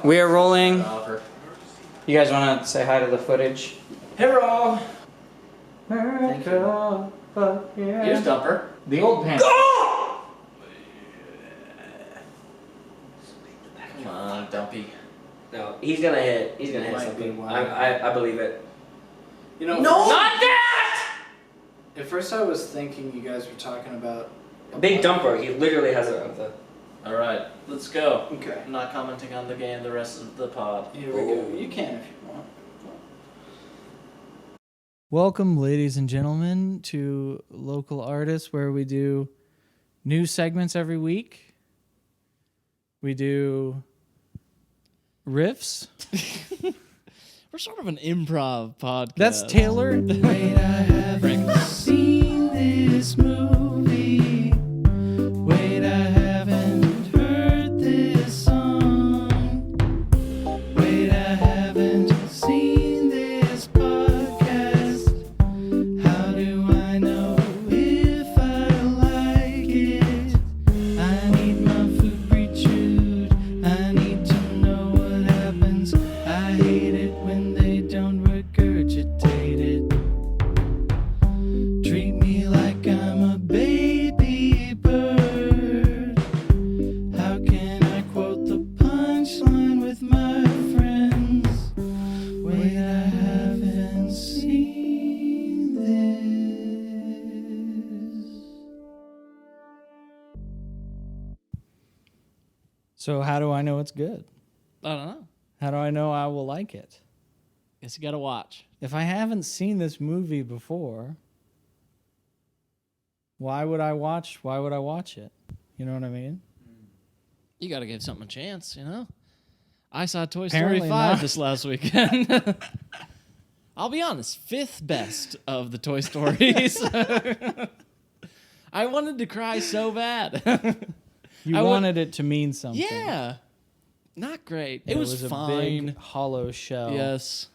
We are rolling. You guys want to say hi to the footage? Hello. Thank you. Here's Dumper. The old pants. Come on, Dumpy. No, he's gonna hit. He's gonna hit something. I believe it. You know, No, not that! At first I was thinking you guys were talking about A big Dumper. He literally has a. All right, let's go. Okay. I'm not commenting on the game the rest of the pod. Here we go. You can if you want. Welcome, ladies and gentlemen, to Local Artists, where we do new segments every week. We do riffs. We're sort of an improv podcast. That's Taylor. Wait, I haven't seen this movie. Wait, I haven't heard this song. Wait, I haven't seen this podcast. How do I know if I like it? I need my food pre-chewed. I need to know what happens. I hate it when they don't regurgitate it. Treat me like I'm a baby bird. How can I quote the punchline with my friends? Wait, I haven't seen this. So how do I know it's good? I don't know. How do I know I will like it? Guess you gotta watch. If I haven't seen this movie before, why would I watch it? You know what I mean? You gotta give something a chance, you know? I saw Toy Apparently Story 5 not. this last weekend. I'll be honest, fifth best of the Toy Stories. I wanted to cry so bad. You wanted it to mean something. Yeah. Not great. It It was a fine. big hollow shell. Yes.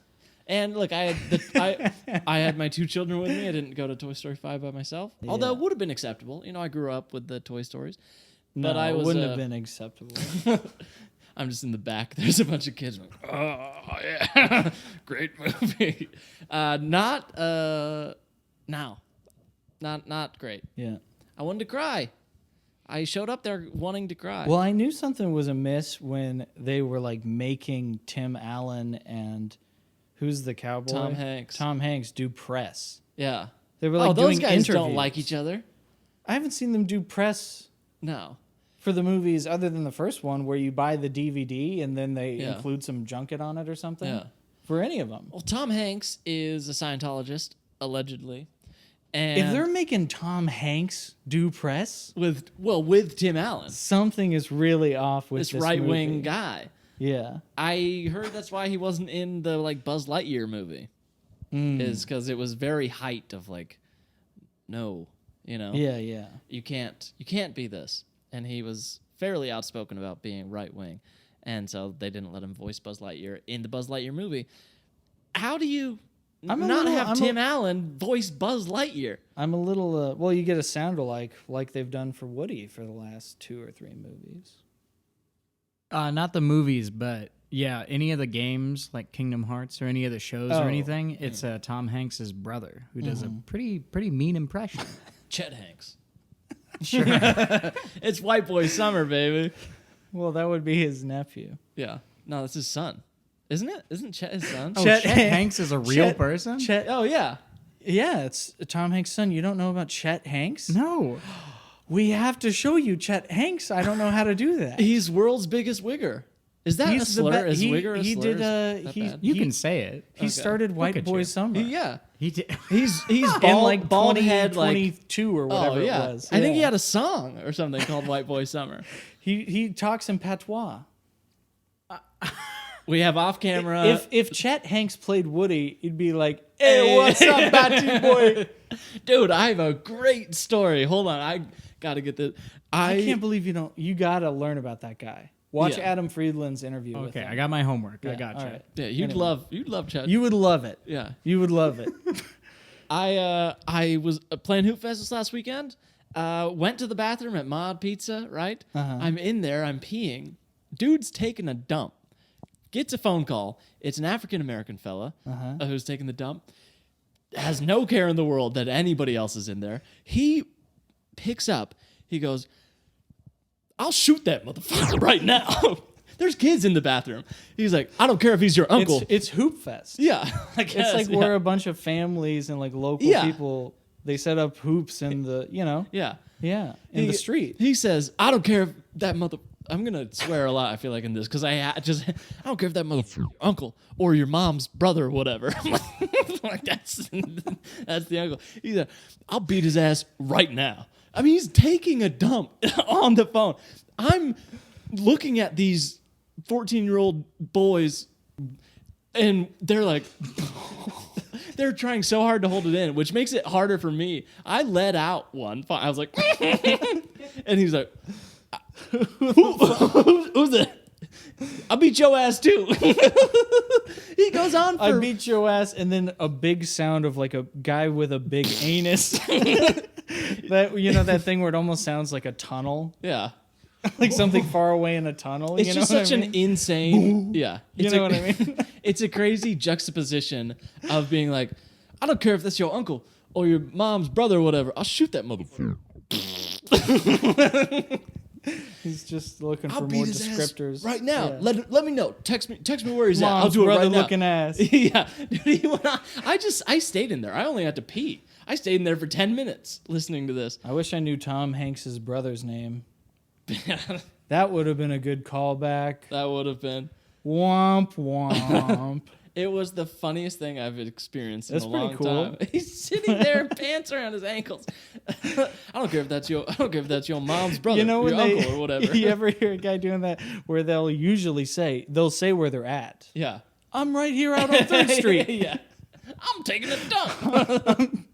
And look, I had my two children with me. I didn't go to Toy Story 5 by myself. Although it would have been acceptable. You know, I grew up with the Toy Stories. No, But I was, it wouldn't have been acceptable. I'm just in the back. There's a bunch of kids like, oh, yeah. Great movie. Not great. Yeah. I wanted to cry. I showed up there wanting to cry. Well, I knew something was amiss when they were like making Tim Allen and who's the cowboy? Tom Hanks. Tom Hanks do press. Yeah. They were like those doing guys interviews. don't like each other. I haven't seen them do press No. for the movies other than the first one where you buy the DVD and then they Yeah. include some junket on it or something. Yeah. For any of them. Well, Tom Hanks is a Scientologist, allegedly. And If they're making Tom Hanks do press, with Tim Allen, something is really off with this this right-wing movie. guy. Yeah. I heard that's why he wasn't in the like Buzz Lightyear movie. Is because it was very height of like, no, you know. Yeah, yeah. You can't be this. And he was fairly outspoken about being right-wing. And so they didn't let him voice Buzz Lightyear in the Buzz Lightyear movie. How do you have Tim Allen voice Buzz Lightyear? I'm a little, well, you get a sound alike like they've done for Woody for the last 2 or 3 movies. Not the movies, but yeah, any of the games like Kingdom Hearts or any of the shows or anything, it's Tom Hanks' brother who does a pretty mean impression. Chet Hanks. Sure. It's White Boy Summer, baby. Well, that would be his nephew. Yeah. No, that's his son. Isn't it? Isn't Chet his son? Oh, Chet Hanks is a real person? Chet, Oh, yeah. yeah, it's Tom Hanks' son. You don't know about Chet Hanks? No. We have to show you Chet Hanks. I don't know how to do that. He's world's biggest wigger. Is that a slur? Is wigger a slur? Is that bad? You can say it. He started White at Boy you. Summer. Yeah. He did. He's bald, in like bald 20, head, like 22 or whatever oh yeah. it was. I think he Yeah. had a song or something called White Boy Summer. He talks in patois. We have off camera. If Chet Hanks played Woody, he'd be like, "Hey, what's up, Batu boy?" Dude, I have a great story. Hold on, I gotta get this. I can't believe you don't. You gotta learn about that guy. Watch Yeah. Adam Friedland's interview with Okay, him. I got my homework. I Yeah, got all you. right. Yeah, you'd love Chad. You would love it. Yeah. You would love it. I was playing Hoop Fest this last weekend. Went to the bathroom at Mod Pizza. Right. Uh-huh. I'm in there. I'm peeing. Dude's taking a dump. Gets a phone call. It's an African American fella Uh-huh. who's taking the dump. Has no care in the world that anybody else is in there. He picks up. He goes, I'll shoot that motherfucker right now. There's kids in the bathroom. He's like, I don't care if he's your uncle. It's Hoop Fest. Yeah. I guess, It's like where a bunch of families and like local Yeah. people, they set up hoops in the, Yeah. in the street. He says, I don't care if that mother... I'm going to swear a lot, I feel like, in this, because I don't care if that motherfucker uncle or your mom's brother or whatever. Like, that's the uncle. He's like, I'll beat his ass right now. I mean, he's taking a dump on the phone. I'm looking at these 14-year-old boys, and they're like... They're trying so hard to hold it in, which makes it harder for me. I let out one. I was like... and he's like... Who's that? I'll beat your ass too. He goes on for... I beat your ass, and then a big sound of like a guy with a big anus. That, you know, that thing where it almost sounds like a tunnel, Yeah. like something far away in a tunnel. It's you know just what such I mean? an insane... Yeah. You know what I mean? It's a crazy juxtaposition of being like, I don't care if that's your uncle or your mom's brother or whatever. I'll shoot that motherfucker. He's just looking I'll for beat more his descriptors ass right now. Yeah. Let me know. Text me where he's at. I'll Mom's do it brother right now. looking ass. Yeah, dude, he went on. I stayed in there. I only had to pee. I stayed in there for 10 minutes listening to this. I wish I knew Tom Hanks's brother's name. That would have been a good callback. That would have been. Womp womp. It was the funniest thing I've experienced That's in a pretty long cool. time. He's sitting there, pants around his ankles. I don't care if that's your mom's brother, You know when your they, uncle or whatever. You ever hear a guy doing that where they'll say where they're at. Yeah. I'm right here out on 3rd Street. Yeah. I'm taking a dump.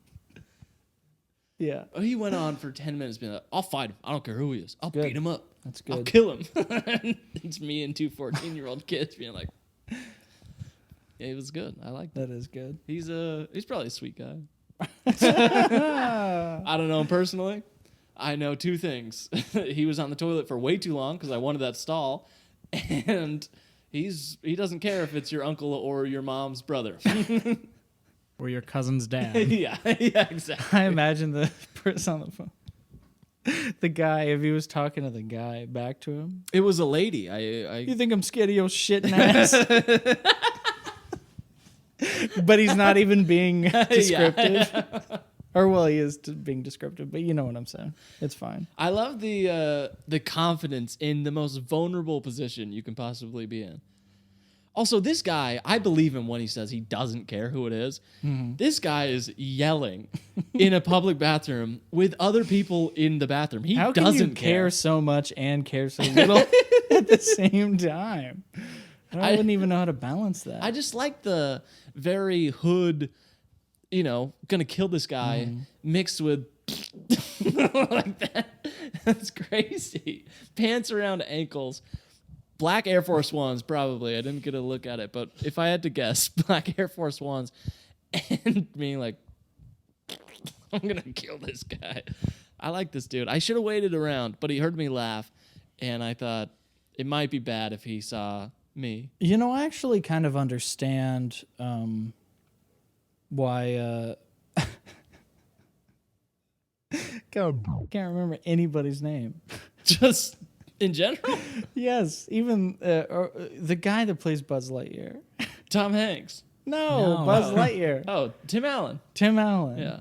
Yeah, He went on for 10 minutes being like, I'll fight him. I don't care who he is. I'll Good. beat him up. that's I'll good. kill him. It's me and two 14-year-old kids being like, yeah, he was good. I like that. That is good. He's probably a sweet guy. I don't know him personally. I know two things. He was on the toilet for way too long because I wanted that stall, and he doesn't care if it's your uncle or your mom's brother. Or your cousin's dad. yeah, exactly. I imagine the person on the phone. The guy, if he was talking to the guy back to him. It was a lady. You think I'm scared of your shitting ass? But he's not even being descriptive. Or, well, he is being descriptive, but you know what I'm saying. It's fine. I love the confidence in the most vulnerable position you can possibly be in. Also, this guy, I believe him when he says he doesn't care who it is. Mm-hmm. This guy is yelling in a public bathroom with other people in the bathroom. He How can doesn't you care so much and care so little at the same time? I wouldn't even know how to balance that. I just like the very hood, gonna kill this guy mixed with like that. That's crazy. Pants around ankles. Black Air Force Ones, probably. I didn't get a look at it, but if I had to guess, Black Air Force Ones, and being like, I'm gonna kill this guy. I like this dude. I should have waited around, but he heard me laugh, and I thought it might be bad if he saw me. I actually kind of understand why. God, can't remember anybody's name. Just in general? Yes, even the guy that plays Buzz Lightyear. Tom Hanks. No, No. Buzz Lightyear. Oh, Tim Allen. Tim Allen. Yeah.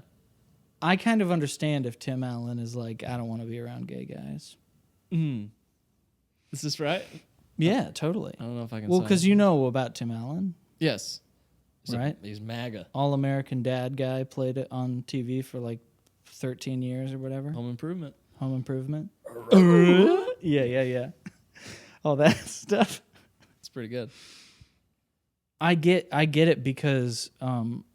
I kind of understand if Tim Allen is like, I don't want to be around gay guys. Is this right? Yeah, totally. I don't know if I can Well, sign because it. you know about Tim Allen. Yes. Right? He's MAGA. All-American dad guy, played it on TV for like 13 years or whatever. Home Improvement. Home Improvement. Yeah. All that stuff. It's pretty good. I get it because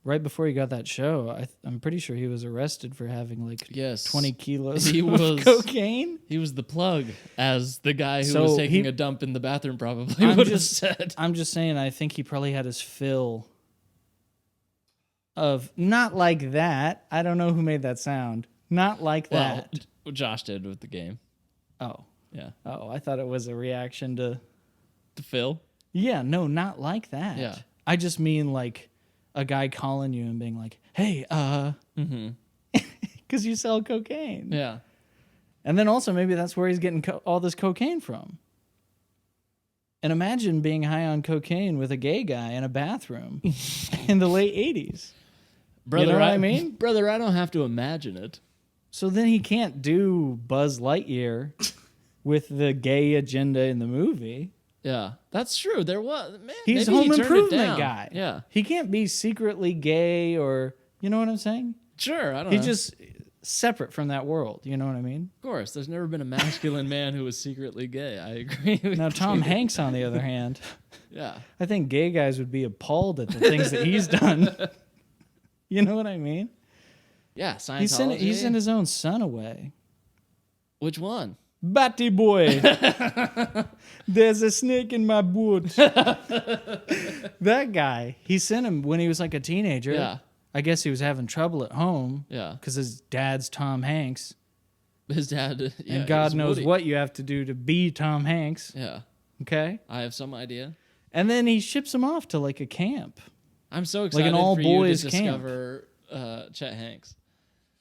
right before he got that show, I'm pretty sure he was arrested for having like Yes. 20 kilos He of was- cocaine. He was the plug, as the guy who So was taking he- a dump in the bathroom probably I'm would have just- said. I'm just saying, I think he probably had his fill of not like that. I don't know who made that sound. Not like Well, that. Josh did with the game. Oh, Yeah. I thought it was a reaction to. To Phil. Yeah, no, not like that. Yeah. I just mean like a guy calling you and being like, "Hey, because you sell cocaine." Yeah. And then also maybe that's where he's getting all this cocaine from. And imagine being high on cocaine with a gay guy in a bathroom in the late 80s. Brother, you know what I mean? Brother, I don't have to imagine it. So then he can't do Buzz Lightyear with the gay agenda in the movie. Yeah, that's true. There was. Man, He's maybe he Home turned it Improvement down. guy. Yeah. He can't be secretly gay or, you know what I'm saying? Sure, I don't He's know. just separate from that world. You know what I mean? Of course, there's never been a masculine man who was secretly gay. I agree with Now, you. Tom Hanks, on the other hand, Yeah. I think gay guys would be appalled at the things that he's done. You know what I mean? Yeah, Scientology. He sent his own son away. Which one? Batty boy, there's a snake in my boot. That guy, he sent him when he was like a teenager. Yeah. I guess he was having trouble at home Yeah. because his dad's Tom Hanks. His dad. Yeah, And God he's knows Woody. what you have to do to be Tom Hanks. Yeah. Okay? I have some idea. And then he ships him off to like a camp. I'm so Like excited an for you all-boys to camp. discover Chet Hanks.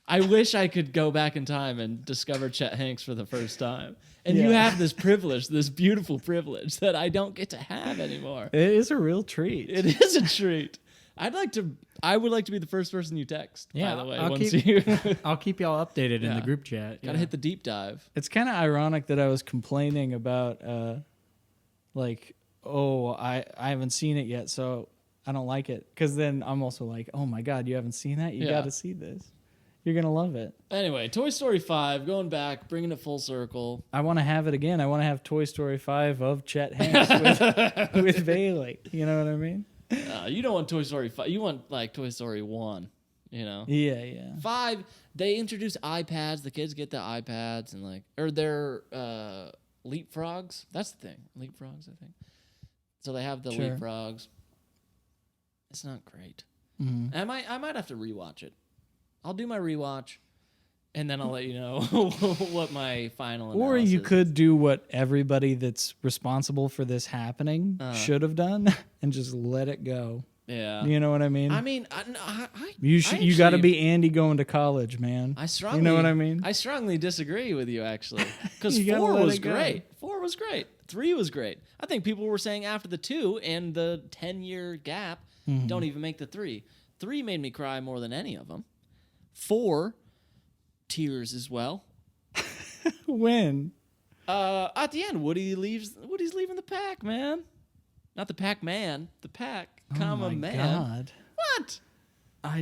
I wish I could go back in time and discover Chet Hanks for the first time. And you Yeah. have this privilege, this beautiful privilege that I don't get to have anymore. It is a real treat. It is a treat. I would like to be the first person you text, Yeah, by the way, I'll once keep- you I'll keep y'all updated in Yeah. the group chat. gotta hit the deep dive. It's kind of ironic that I was complaining about, like, oh, I haven't seen it yet, so I don't like it. Because then I'm also like, oh my God, you haven't seen that? You Yeah. got to see this. You're going to love it. Anyway, Toy Story 5, going back, bringing it full circle. I want to have it again. I want to have Toy Story 5 of Chet Hanks with Bailey. You know what I mean? You don't want Toy Story 5. You want, like, Toy Story 1, you know? Yeah, yeah. 5, they introduce iPads. The kids get the iPads and, like, or they're leapfrogs. That's the thing. Leapfrogs, I think. So they have the Sure. leapfrogs. It's not great. Mhm. I might have to rewatch it. I'll do my rewatch, and then I'll let you know what my final Or analysis you is. could do what everybody that's responsible for this happening should have done and just let it go. Yeah. You know what I mean? I mean, You got to be Andy going to college, man. I strongly, You know what I mean? I strongly disagree with you, actually, because You gotta 4 let was it go. great. 4 was great. 3 was great. I think people were saying after the 2 and the 10-year gap, Mm-hmm. don't even make the 3. 3 made me cry more than any of them. 4, tears as well. When? At the end, Woody's leaving the pack, man. Not the pack man, the pack, comma oh my man. God. What? I'm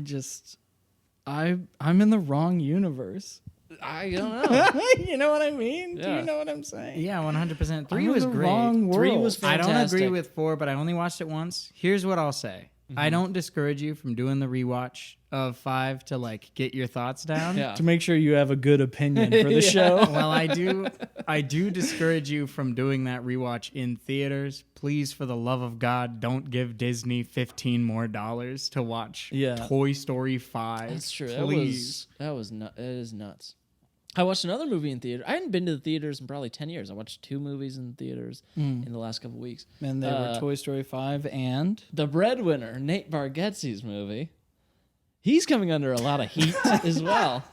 in the wrong universe. I don't know. You know what I mean? Do Yeah. you know what I'm saying? Yeah, 100%. I'm 3 in was the great. wrong 3 world. was I fantastic. don't agree with 4, but I only watched it once. Here's what I'll say. I don't discourage you from doing the rewatch of 5 to like get your thoughts down. Yeah. to make sure you have a good opinion for the show. Well, I do discourage you from doing that rewatch in theaters. Please, for the love of God, don't give Disney $15 more to watch Yeah. Toy Story 5. That's true. Please. That was it is nuts. I watched another movie in theater. I hadn't been to the theaters in probably 10 years. I watched 2 movies in theaters in the last couple weeks. And they were Toy Story 5 and The Breadwinner, Nate Bargatze's movie. He's coming under a lot of heat as well.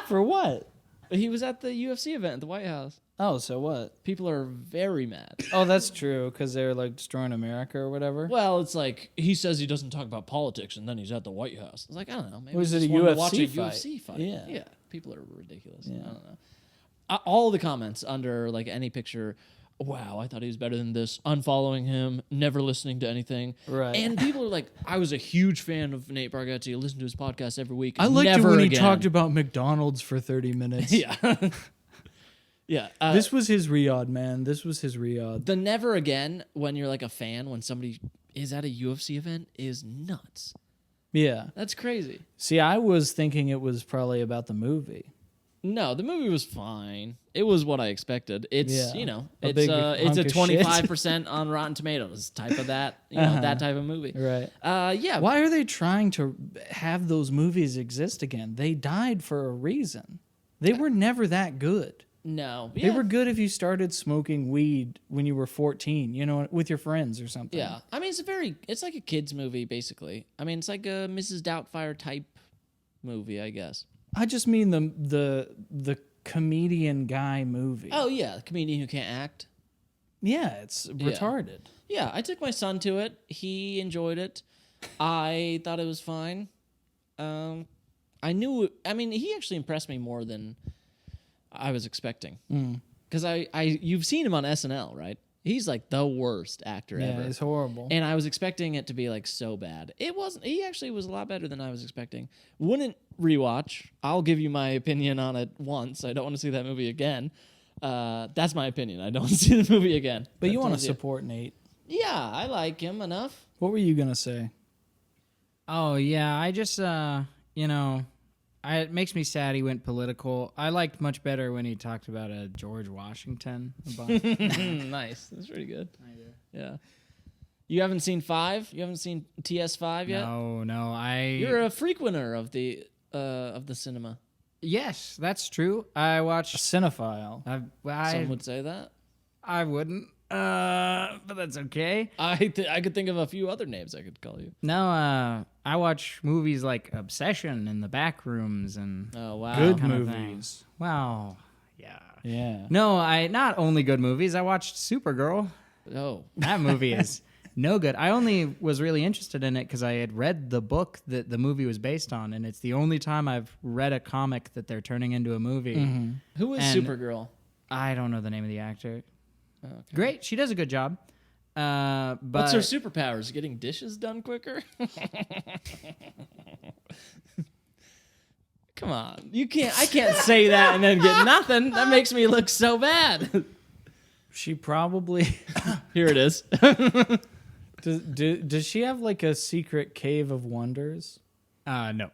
for what? He was at the UFC event at the White House. Oh, so what? People are very mad. Oh, that's true because they're like destroying America or whatever. Well, it's like he says he doesn't talk about politics, and then he's at the White House. It's like I don't know. Maybe Was he it just a wanted to UFC watch a fight? UFC fight? Yeah. Yeah. People are ridiculous. Yeah. I don't know. All the comments under like any picture. Wow, I thought he was better than this. Unfollowing him, never listening to anything. Right. And people are like, I was a huge fan of Nate Bargatze. I listened to his podcast every week. I liked never it when again. he talked about McDonald's for 30 minutes. Yeah. Yeah. This was his Riyadh, man. This was his Riyadh. The never again when you're like a fan when somebody is at a UFC event is nuts. Yeah. That's crazy. See, I was thinking it was probably about the movie. No, the movie was fine. It was what I expected. It's Yeah. you know, A it's big it's a hunk of shit. 25% on Rotten Tomatoes type of that, you know, that type of movie. Right. Yeah. Why are they trying to have those movies exist again? They died for a reason. They were never that good. No. They Yeah. were good if you started smoking weed when you were 14, you know, with your friends or something. Yeah. I mean, it's like a kid's movie, basically. I mean, it's like a Mrs. Doubtfire type movie, I guess. I just mean the comedian guy movie. Oh, yeah. The comedian who can't act. Yeah, it's retarded. Yeah, I took my son to it. He enjoyed it. I thought it was fine. I mean, he actually impressed me more than I was expecting. Because you've seen him on SNL, right? He's like the worst actor ever. Yeah, it's horrible. And I was expecting it to be like so bad. It wasn't. He actually was a lot better than I was expecting. Wouldn't rewatch. I'll give you my opinion on it once. I don't want to see that movie again. That's my opinion. I don't want to see the movie again. But you want to tells you. support Nate. Yeah, I like him enough. What were you going to say? Oh yeah, I just it makes me sad he went political. I liked much better when he talked about George Washington. Nice. That's pretty good. I do. Yeah. You haven't seen 5? You haven't seen TS5 yet? No, You're a frequenter of the cinema. Yes, that's true. I watched. Cinephile. Some would say that. I wouldn't. But that's okay. I could think of a few other names I could call you. No, I watch movies like Obsession and The Backrooms and Oh wow. Good kind of movies. things. Wow. Yeah. Yeah. No, I not only good movies. I watched Supergirl. Oh. That movie is no good. I only was really interested in it because I had read the book that the movie was based on, and it's the only time I've read a comic that they're turning into a movie. Mm-hmm. Who is And- Supergirl? I don't know the name of the actor. Okay. Great, she does a good job. But What's her superpowers? Getting dishes done quicker? Come on. I can't say that and then get nothing. That makes me look so bad. She probably Here it is. does she have like a secret cave of wonders? no.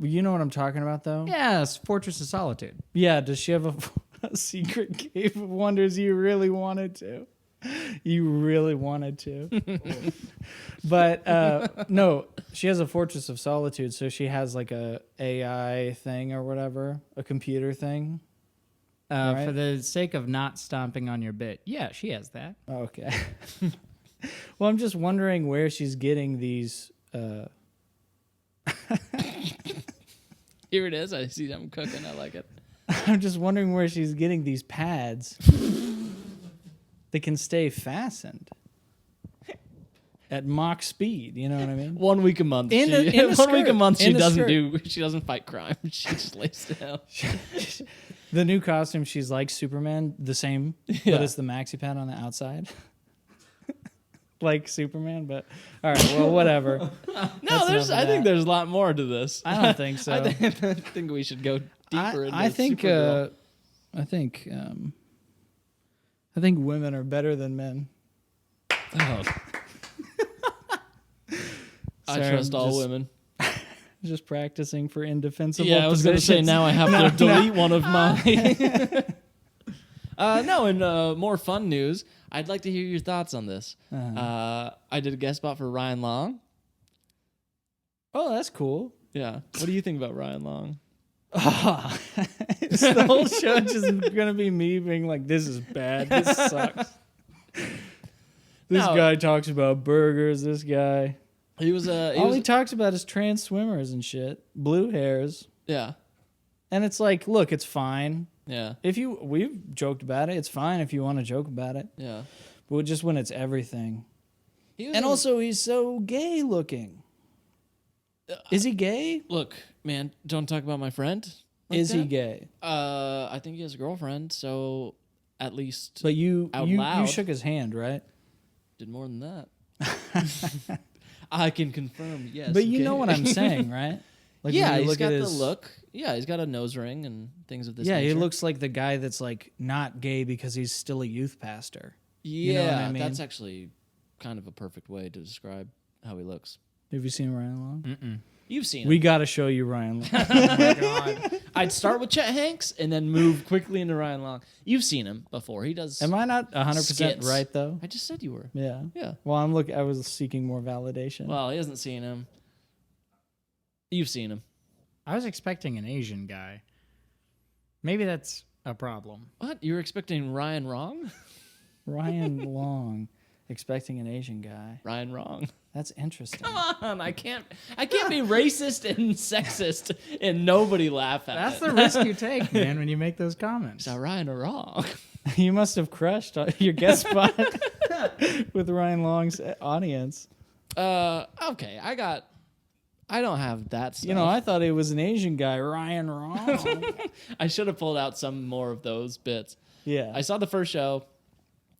You know what I'm talking about though? Yes, Fortress of Solitude. Yeah, does she have a secret cave of wonders you really wanted to? You really wanted to. But no, she has a Fortress of Solitude, so she has like a AI thing or whatever, a computer thing. Right. For the sake of not stomping on your bit, yeah, she has that. Okay. Well, I'm just wondering where she's getting these Here it is. I see them cooking. I like it. I'm just wondering where she's getting these pads that can stay fastened at Mach speed. You know what I mean? 1 week a month. In a One week a skirt. month. In a skirt. She doesn't fight crime. She just lays down. The new costume, she's like Superman, the same, Yeah. but it's the maxi pad on the outside. Like Superman, but all right, well, whatever. No, enough of I think that. there's a lot more to this. I don't think so. I think we should go deeper into I think Supergirl. I think women are better than men. Oh. I Sorry, trust I'm all just- women. Just practicing for indefensible. Yeah, I was going to say positions. now I have to delete one of my. No, in more fun news, I'd like to hear your thoughts on this. I did a guest spot for Ryan Long. Oh, that's cool. Yeah. What do you think about Ryan Long? The whole show just gonna be me being like, "This is bad. This sucks." This No. guy talks about burgers. This guy. He was All he talks about is trans swimmers and shit, blue hairs, yeah. and it's like, look, it's fine. Yeah. We've joked about it. It's fine if you want to joke about it, Yeah. but just when it's everything. He was And also, he's so gay looking. Is he gay? look, man, don't talk about my friend. like Is he that. gay? I think he has a girlfriend, so at least But you Out you loud. shook his hand, right? did more than that. I can confirm, yes. But you know gay. what I'm saying, right? Like yeah, when you he's look got at the his, look. Yeah, he's got a nose ring and things of this Yeah, nature. he looks like the guy that's like not gay because he's still a youth pastor. Yeah, know what I mean? that's actually kind of a perfect way to describe how he looks. Have you seen Ryan Long? You've seen We him. got to show you Ryan Long. I'd start with Chet Hanks and then move quickly into Ryan Long. You've seen him before. He does. Am I not 100% Skits. right though? I just said you were. Yeah. Yeah. Well, I was seeking more validation. Well, he hasn't seen him. You've seen him. I was expecting an Asian guy. Maybe that's a problem. What? You were expecting Ryan wrong? Ryan Long, expecting an Asian guy. Ryan wrong. That's interesting. Come on, I can't be racist and sexist and nobody laugh at That's it. the risk you take, man, when you make those comments. Is that Ryan or wrong? You must have crushed your guest spot with Ryan Long's audience. Okay, I don't have that stuff. You know, I thought it was an Asian guy, Ryan Long. I should have pulled out some more of those bits. Yeah. I saw the first show.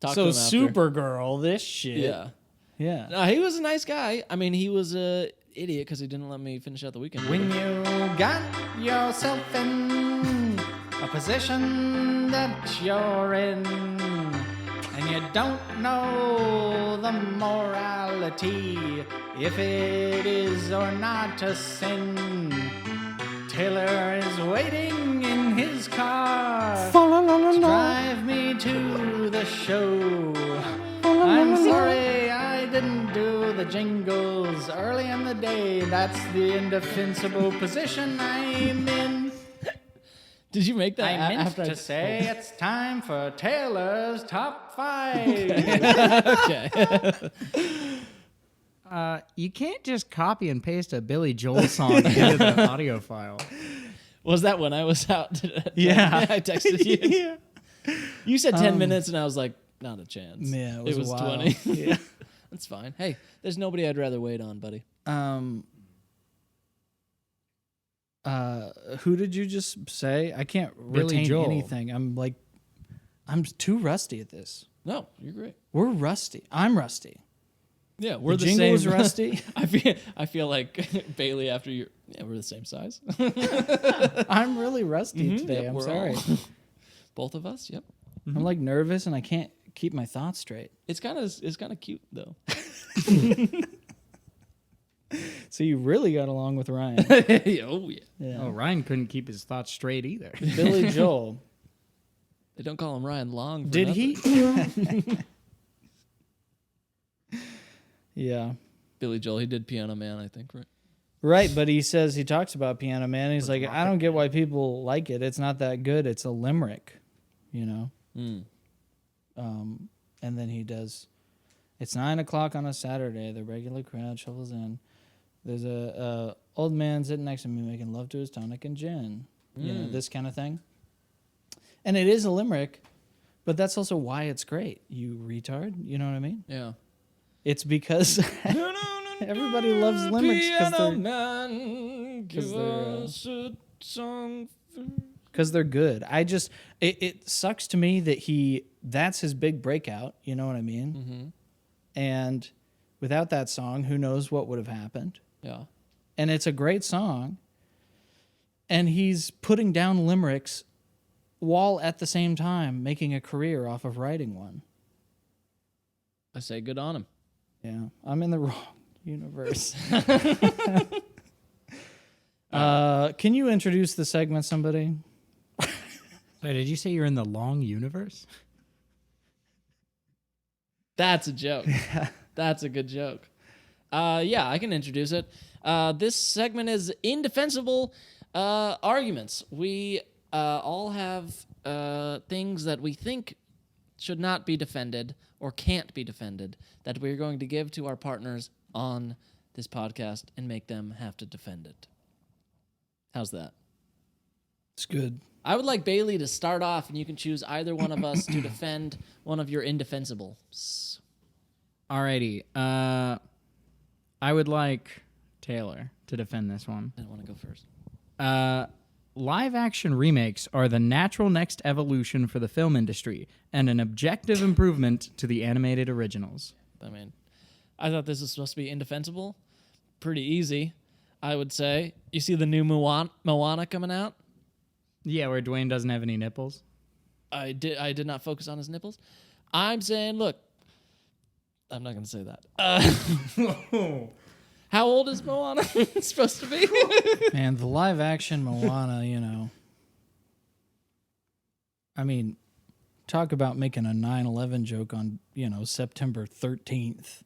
Talked So to him after. Supergirl, this shit. Yeah. Yeah. No, he was a nice guy. I mean, he was a idiot because he didn't let me finish out the weekend. When you got yourself in a position that you're in, and you don't know the morality, if it is or not a sin, Taylor is waiting in his car to drive me to the show. I'm sorry I didn't do the jingles early in the day. That's the indefensible position I'm in. Did you make that I meant after to say it's time for Taylor's Top 5. Okay. You can't just copy and paste a Billy Joel song into the audio file. Was that when I was out? Yeah. I texted you. Yeah. You said 10 minutes, and I was like, not a chance. Yeah, it was a while. 20. Yeah. That's fine. Hey, there's nobody I'd rather wait on, buddy. Who did you just say? I can't Billy retain Joel. anything. I'm too rusty at this. No, you're great. We're rusty. I'm rusty. Yeah, we're the jingle same. is rusty. I feel like Bailey after you. Yeah, we're the same size. I'm really rusty today. Yep, I'm we're sorry. all- Both of us. Yep. I'm like nervous and I can't keep my thoughts straight. It's kind of cute though. So you really got along with Ryan. Oh yeah. Yeah. Oh, Ryan couldn't keep his thoughts straight either. Billy Joel. They don't call him Ryan Long. For Did nothing. he? Yeah. Billy Joel. He did Piano Man, I think, right? Right, but he talks about Piano Man. He's like, I don't get why people like it. It's not that good. It's a limerick, you know? And then he does, it's 9:00 on a Saturday. The regular crowd shuffles in. There's a old man sitting next to me making love to his tonic and gin. You know, this kind of thing. And it is a limerick, but that's also why it's great. You retard. You know what I mean? Yeah. It's because everybody loves limericks because they're good. It sucks to me that that's his big breakout. You know what I mean? Mm-hmm. And without that song, who knows what would have happened? Yeah. And it's a great song. And he's putting down limericks while at the same time making a career off of writing one. I say good on him. Yeah, I'm in the wrong universe. Can you introduce the segment, somebody? Wait, did you say you're in the long universe? That's a joke. That's a good joke. Yeah, I can introduce it. This segment is Indefensible Arguments. We all have things that we think should not be defended or can't be defended that we're going to give to our partners on this podcast and make them have to defend it. How's that? It's good. I would like Bailey to start off, and you can choose either one of us to defend one of your indefensibles. Alrighty. I would like Taylor to defend this one. I want to go first. Live-action remakes are the natural next evolution for the film industry and an objective improvement to the animated originals. I mean, I thought this was supposed to be indefensible. Pretty easy, I would say. You see the new Moana coming out? Yeah, where Dwayne doesn't have any nipples. I did not focus on his nipples. I'm saying, look, I'm not going to say that. How old is Moana supposed to be? Man, the live action Moana, you know. I mean, talk about making a 9/11 joke on, you know, September 13th.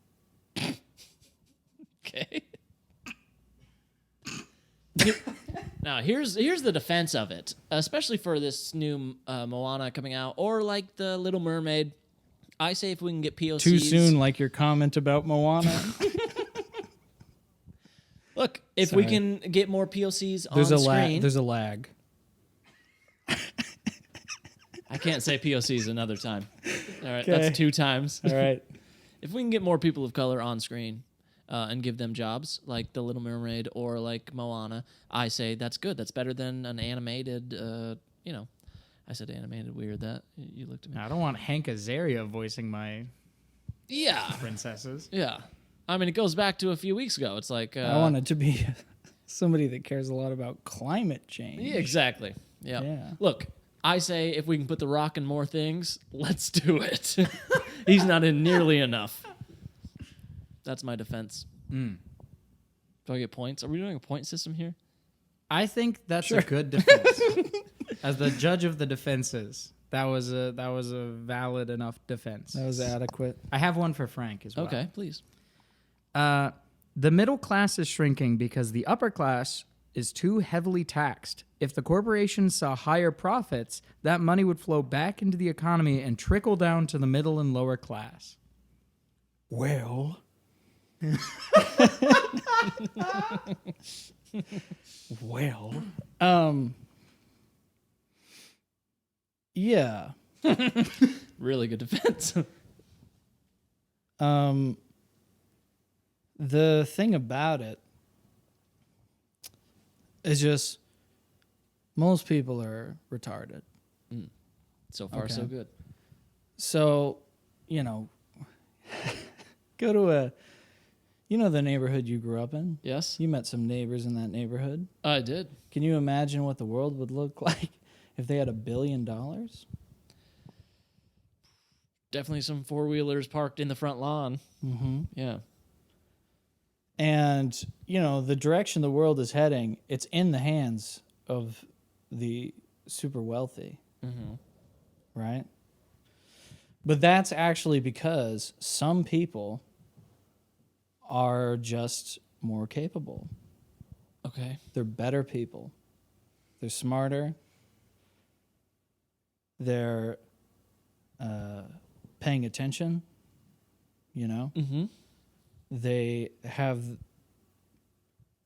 Okay. Now, here's the defense of it, especially for this new Moana coming out, or like the Little Mermaid. I say if we can get POCs. Too soon, like your comment about Moana. Look, if we can get more POCs There's on a screen. There's a lag. I can't say POCs another time. All right, Okay. that's 2 times. All right. If we can get more people of color on screen and give them jobs like The Little Mermaid or like Moana, I say that's good. That's better than an animated, I said animated weird. That you looked at me. I don't want Hank Azaria voicing my Yeah. princesses. Yeah. I mean, it goes back to a few weeks ago. It's like... I want it to be somebody that cares a lot about climate change. Yeah, exactly. Yep. Yeah. Look, I say if we can put The Rock in more things, let's do it. He's not in nearly enough. That's my defense. Do I get points? Are we doing a point system here? I think that's a good defense. As the judge of the defenses, that was a valid enough defense. That was adequate. I have one for Frank as well. Okay, please. The middle class is shrinking because the upper class is too heavily taxed. If the corporations saw higher profits, that money would flow back into the economy and trickle down to the middle and lower class. Well. Well. Yeah. Really good defense. The thing about it is just most people are retarded. So far, so good. So, go to the neighborhood you grew up in? Yes, You met some neighbors in that neighborhood. I did. Can you imagine what the world would look like if they had $1 billion? Definitely some 4-wheelers parked in the front lawn. Mm-hmm. Yeah. And, the direction the world is heading, it's in the hands of the super wealthy. Mm-hmm. Right? But that's actually because some people are just more capable. Okay. They're better people. They're smarter. They're paying attention, Mm-hmm.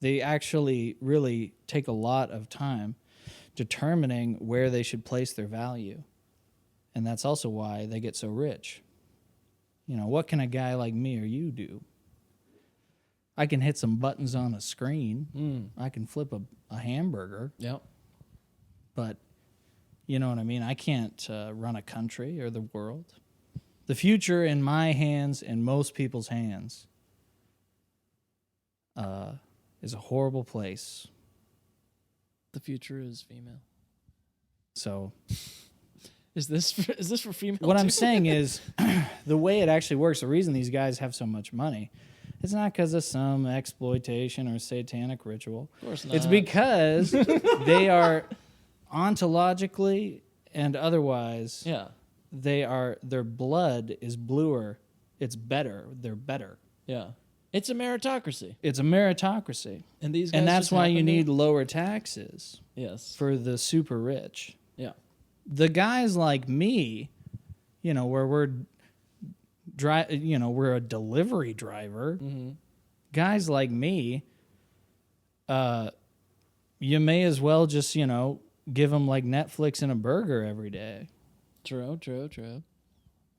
They actually really take a lot of time determining where they should place their value. And that's also why they get so rich. What can a guy like me or you do? I can hit some buttons on a screen. I can flip a hamburger. Yep. But you know what I mean? I can't run a country or the world. The future in my hands and most people's hands is a horrible place. The future is female. So Is this for female? what I'm too? saying is the way it actually works, the reason these guys have so much money, it's not because of some exploitation or satanic ritual. Of course not. It's because they are ontologically and otherwise, Yeah. their blood is bluer. It's better. They're better. Yeah. It's a meritocracy. It's a meritocracy. And these guys And that's just why you happen to- need lower taxes Yes. for the super rich. Yeah. The guys like me, where we're a delivery driver. Mm-hmm. Guys like me, you may as well just, give them like Netflix and a burger every day. True.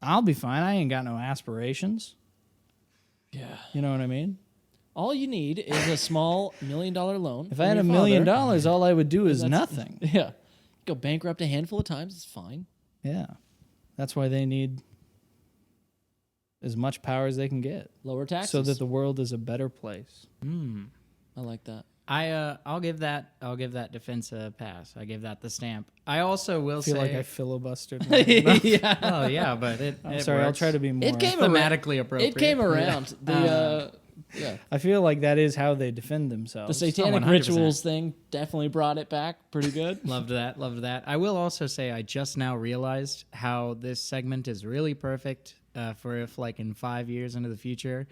I'll be fine. I ain't got no aspirations. Yeah. You know what I mean? All you need is a small $1 million loan. If from I had your $1 million, father. all I would do is That's- nothing. Yeah. Go bankrupt a handful of times. It's fine. Yeah. That's why they need as much power as they can get Lower taxes. so that the world is a better place. I like that. I'll give that defense a pass. I give that the stamp. I also will I feel say like I filibustered. Yeah. oh yeah, but I'm sorry. I'll try to be more. It came around. thematically appropriate. It came around. Yeah. I feel like that is how they defend themselves. The satanic 100%. rituals thing definitely brought it back pretty good. Loved that. I will also say I just now realized how this segment is really perfect for if like in 5 years into the future,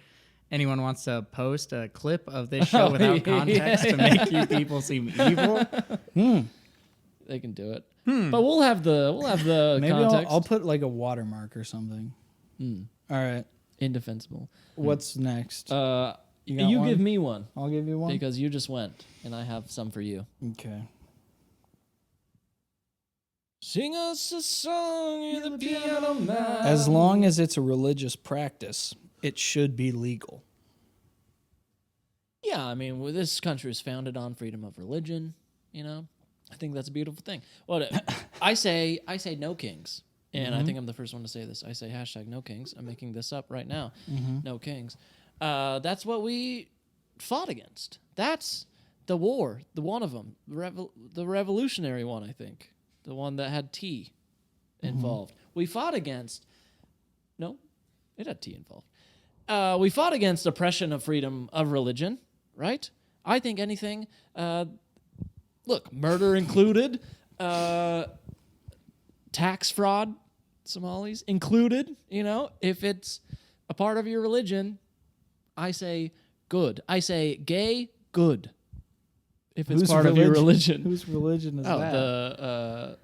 anyone wants to post a clip of this show without context to make you people seem evil, They can do it. But we'll have the Maybe context. I'll put like a watermark or something. All right. Indefensible. What's next? You got one? give me one I'll give you one. because you just went, and I have some for you. Okay. Sing us a song, you're the piano man. As long as it's a religious practice, it should be legal. Yeah, I mean, this country is founded on freedom of religion. You know, I think that's a beautiful thing. Well, I say no kings, and I think I'm the first one to say this. I say #no kings. I'm making this up right now. No kings. That's what we fought against. That's the war, the one of them, the revolutionary one, I think. The one that had tea involved. We fought against... No, it had tea involved. We fought against oppression of freedom of religion, right? I think anything... look, murder included. Tax fraud, Somalis included. You know, if it's a part of your religion, I say good. I say gay, good. If it's part of your religion. Whose religion is that?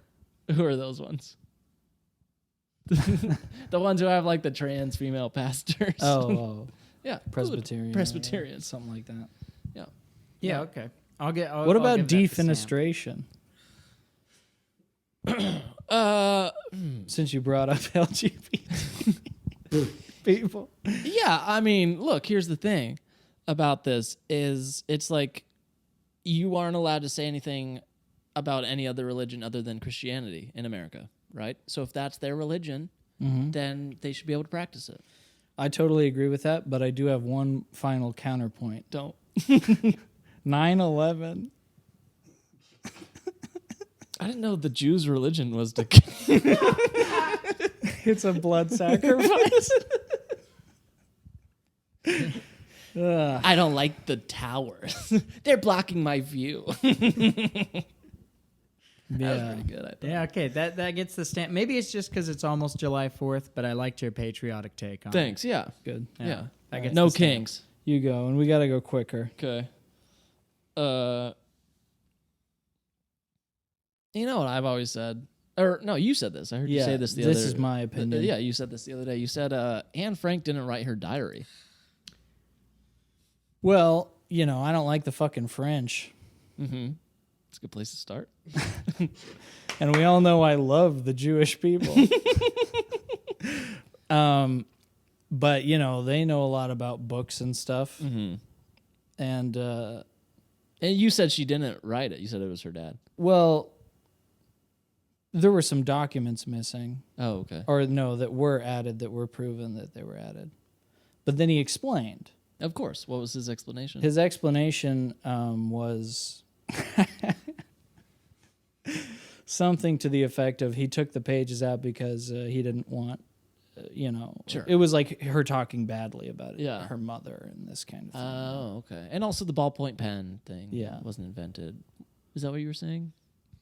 Who are those ones? The ones who have like the trans female pastors. Oh. Yeah. Presbyterian. Presbyterian. Something like that. Yeah. yeah, okay. I'll What about give that to Sam. defenestration? Since you brought up LGBT people. Yeah, I mean, look, here's the thing about this is it's like you aren't allowed to say anything about any other religion other than Christianity in America, right? So if that's their religion, then they should be able to practice it. I totally agree with that, but I do have one final counterpoint. Don't. 9/11. I didn't know the Jews' religion was to... It's a blood sacrifice. I don't like the towers. They're blocking my view. That was pretty good, I thought. Yeah, okay. That gets the stamp. Maybe it's just because it's almost July 4th, but I liked your patriotic take on Thanks, yeah. Good. it. Yeah. That gets No the stamp. kings. You go, and we got to go quicker. Okay. You know what I've always said? Or, no, you said this. I heard you say this the other... This is my opinion. Yeah, you said this the other day. You said Anne Frank didn't write her diary. Well, you know, I don't like the fucking French. Mm-hmm. It's a good place to start. And we all know I love the Jewish people. But, you know, they know a lot about books and stuff. Mm-hmm. And you said she didn't write it. You said it was her dad. well, there were some documents missing. Oh, okay. Or no, that were added, that were proven that they were added. But then he explained. Of course. What was his explanation? His explanation was something to the effect of he took the pages out because he didn't want, you know, Sure. It was like her talking badly about Yeah. her mother and this kind of thing. Oh, okay. And also the ballpoint pen thing Yeah. wasn't invented. Is that what you were saying?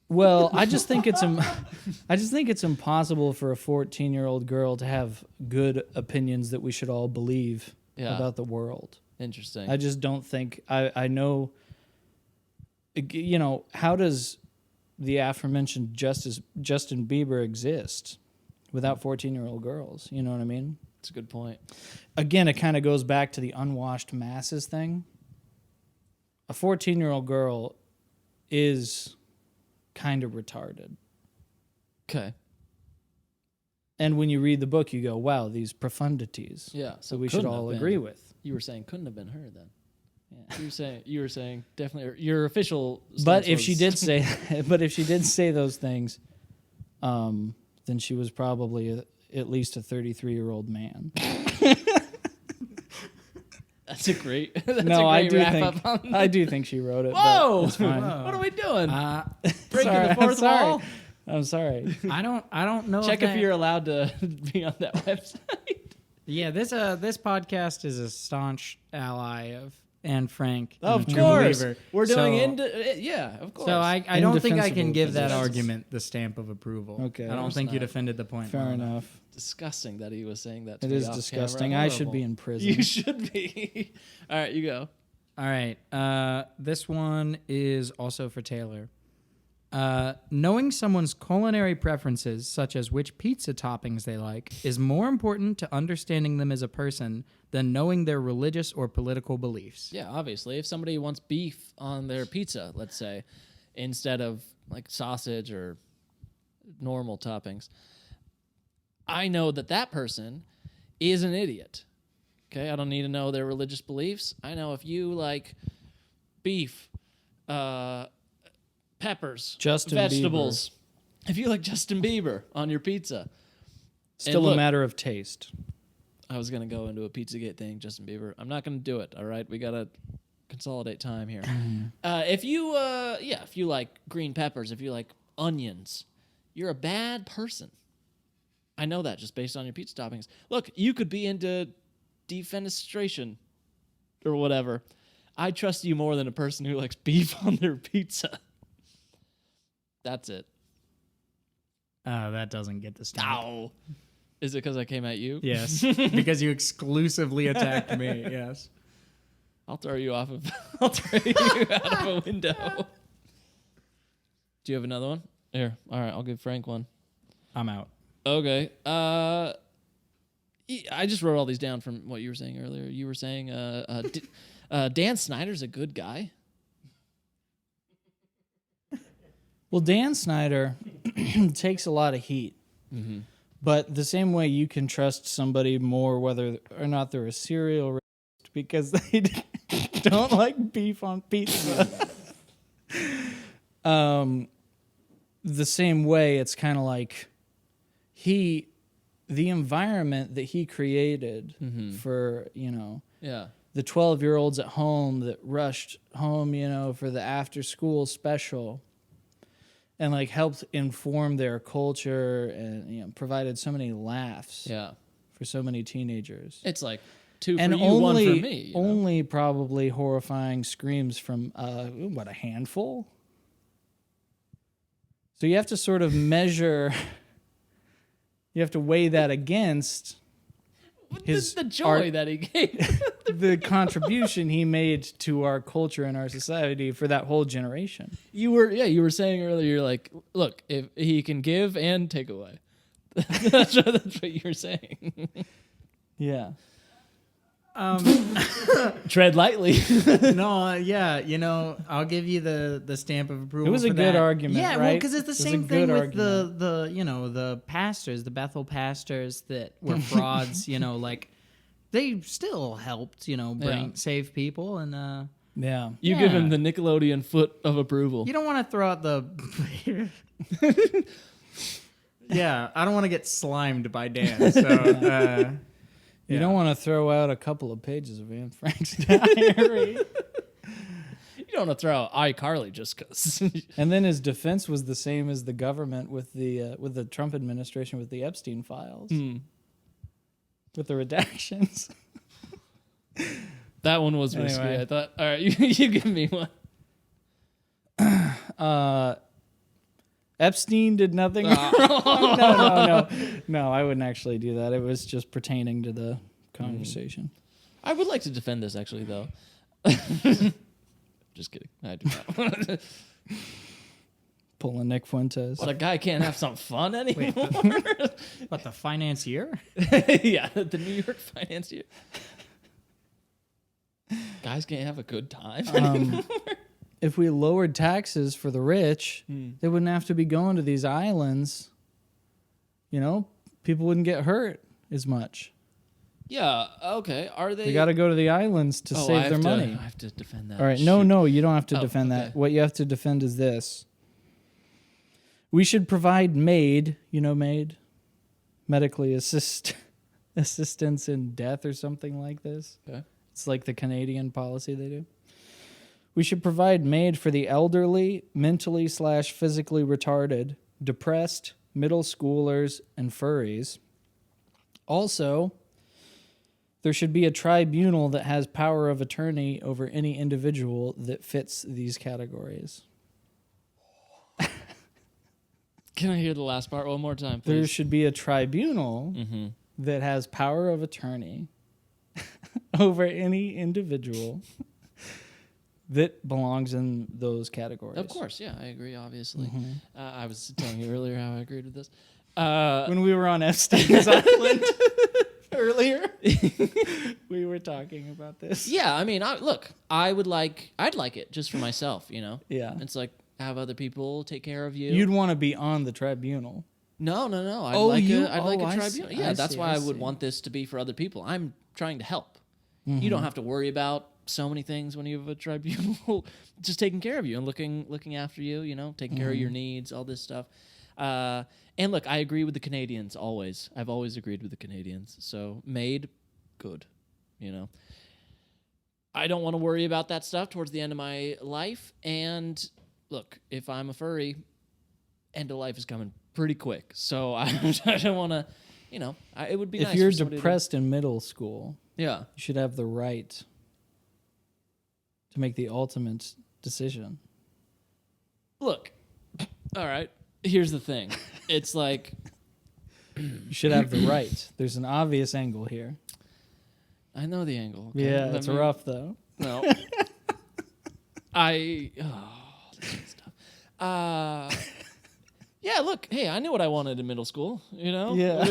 Well, I just think it's impossible for a 14-year-old girl to have good opinions that we should all believe about the world. Interesting. I just don't think I know. You know, how does the aforementioned Justin Bieber exist without 14-year-old girls? You know what I mean? That's a good point. Again, it kind of goes back to the unwashed masses thing. A 14-year-old girl is kind of retarded. Okay. And when you read the book, you go, wow, these profundities. Yeah. So we should all agree with. You were saying couldn't have been her then. Yeah. You were saying definitely your official But stance if was- she did say but if she did say those things, then she was probably at least a 33-year-old man. That's a great I do think she wrote it. Whoa! But it's fine. What are we doing? Breaking Sorry, the fourth I'm sorry. wall? I'm sorry. I don't know. Check if you're allowed to be on that website. Yeah, this podcast is a staunch ally of and Frank. Of and course. Believer. We're doing So- yeah, of course. So I don't think I can Indefensible give that positions. argument the stamp of approval. Okay. I don't think you defended the point. Fair well enough. Disgusting that he was saying that to It me is off disgusting. camera. I should be Horrible. in prison. You should be. All right, you go. All right. This one is also for Taylor. Knowing someone's culinary preferences, such as which pizza toppings they like, is more important to understanding them as a person than knowing their religious or political beliefs. Yeah, obviously, if somebody wants beef on their pizza, let's say, instead of like sausage or normal toppings, I know that person is an idiot. Okay, I don't need to know their religious beliefs. I know if you like beef, peppers, Justin vegetables, if you like Justin Bieber on your pizza. Still look, a matter of taste. I was going to go into a Pizzagate thing, Justin Bieber. I'm not going to do it, all right? We got to consolidate time here. If you like green peppers, if you like onions, you're a bad person. I know that just based on your pizza toppings. Look, you could be into defenestration or whatever. I trust you more than a person who likes beef on their pizza. That's it. That doesn't get the stamp. Ow. Is it because I came at you? Yes, because you exclusively attacked me. Yes. I'll throw you off of. I'll throw you out of a window. Do you have another one? Here. All right. I'll give Frank one. I'm out. Okay. I just wrote all these down from what you were saying earlier. You were saying Dan Snyder's a good guy. Well, Dan Snyder takes a lot of heat. Mm-hmm. But the same way you can trust somebody more whether or not they're a serial rapist because they don't like beef on pizza. The same way it's kind of like the environment that he created for, Yeah. the 12-year-olds at home that rushed home, for the after school special and like helped inform their culture and provided so many laughs Yeah. for so many teenagers. It's like two for And you, one for me. only probably horrifying screams from a handful. So you have to sort of measure. You have to weigh that against the joy that he gave. the contribution he made to our culture and our society for that whole generation. You were saying earlier, you're like, look, if he can give and take away. that's what you were saying. Yeah. Tread lightly. No, yeah, I'll give you the stamp of approval. It was a for good that. argument, Yeah, well, right? because it's the It was a same good thing with argument. the pastors, the Bethel pastors that were frauds. Like they still helped, save people, and Yeah. You give him the Nickelodeon foot of approval. you don't want to throw out the. Yeah, I don't want to get slimed by Dan. So. You don't want to throw out a couple of pages of Anne Frank's diary. You don't want to throw out iCarly just because. And then his defense was the same as the government with the Trump administration with the Epstein files, with the redactions. That one was risky. Anyway. I thought, all right, you give me one. Epstein did nothing wrong. No, I wouldn't actually do that. It was just pertaining to the conversation. I would like to defend this, actually, though. Just kidding. I do not. Pulling Nick Fuentes. What, a guy can't have some fun anymore? What, the financier? Yeah, the New York financier. Guys can't have a good time anymore. If we lowered taxes for the rich, they wouldn't have to be going to these islands. People wouldn't get hurt as much. Yeah, okay. Are they... They got to go to the islands to save their money. I have to defend that. All right, Shoot. no, you don't have to defend okay. that. What you have to defend is this. We should provide MAID, MAID? Medically assistance in death or something like this. Okay. It's like the Canadian policy they do. We should provide MAID for the elderly, mentally/physically retarded, depressed, middle schoolers, and furries. Also, There should be a tribunal that has power of attorney over any individual that fits these categories. Can I hear the last part one more time, please? There should be a tribunal that has power of attorney over any individual that belongs in those categories. Of course, yeah, I agree, obviously. I was telling you earlier how I agreed with this. When we were on Epstein's Island earlier, we were talking about this. Yeah, I mean, I'd like it just for myself, you know? Yeah. It's like, have other people take care of you. You'd want to be on the tribunal. No. I'd Oh, like you- a oh, I tribunal. see, Yeah, I that's see, why I I would see. want this to be for other people. I'm trying to help. You don't have to worry about so many things when you have a tribunal just taking care of you and looking after you, you know, taking care of your needs, all this stuff. And look, I agree with the Canadians always. I've always agreed with the Canadians. So made good, you know. I don't want to worry about that stuff towards the end of my life. And look, if I'm a furry, end of life is coming pretty quick. So I don't want to, you know, it would be nice If you're for somebody depressed in middle school, yeah. you should have the right to make the ultimate decision. Look, all right, here's the thing. It's like, You should have the right. There's an obvious angle here. I know the angle. Okay? Yeah, Let it's me- rough though. No. This is tough. Yeah, look, hey, I knew what I wanted in middle school, you know? Yeah.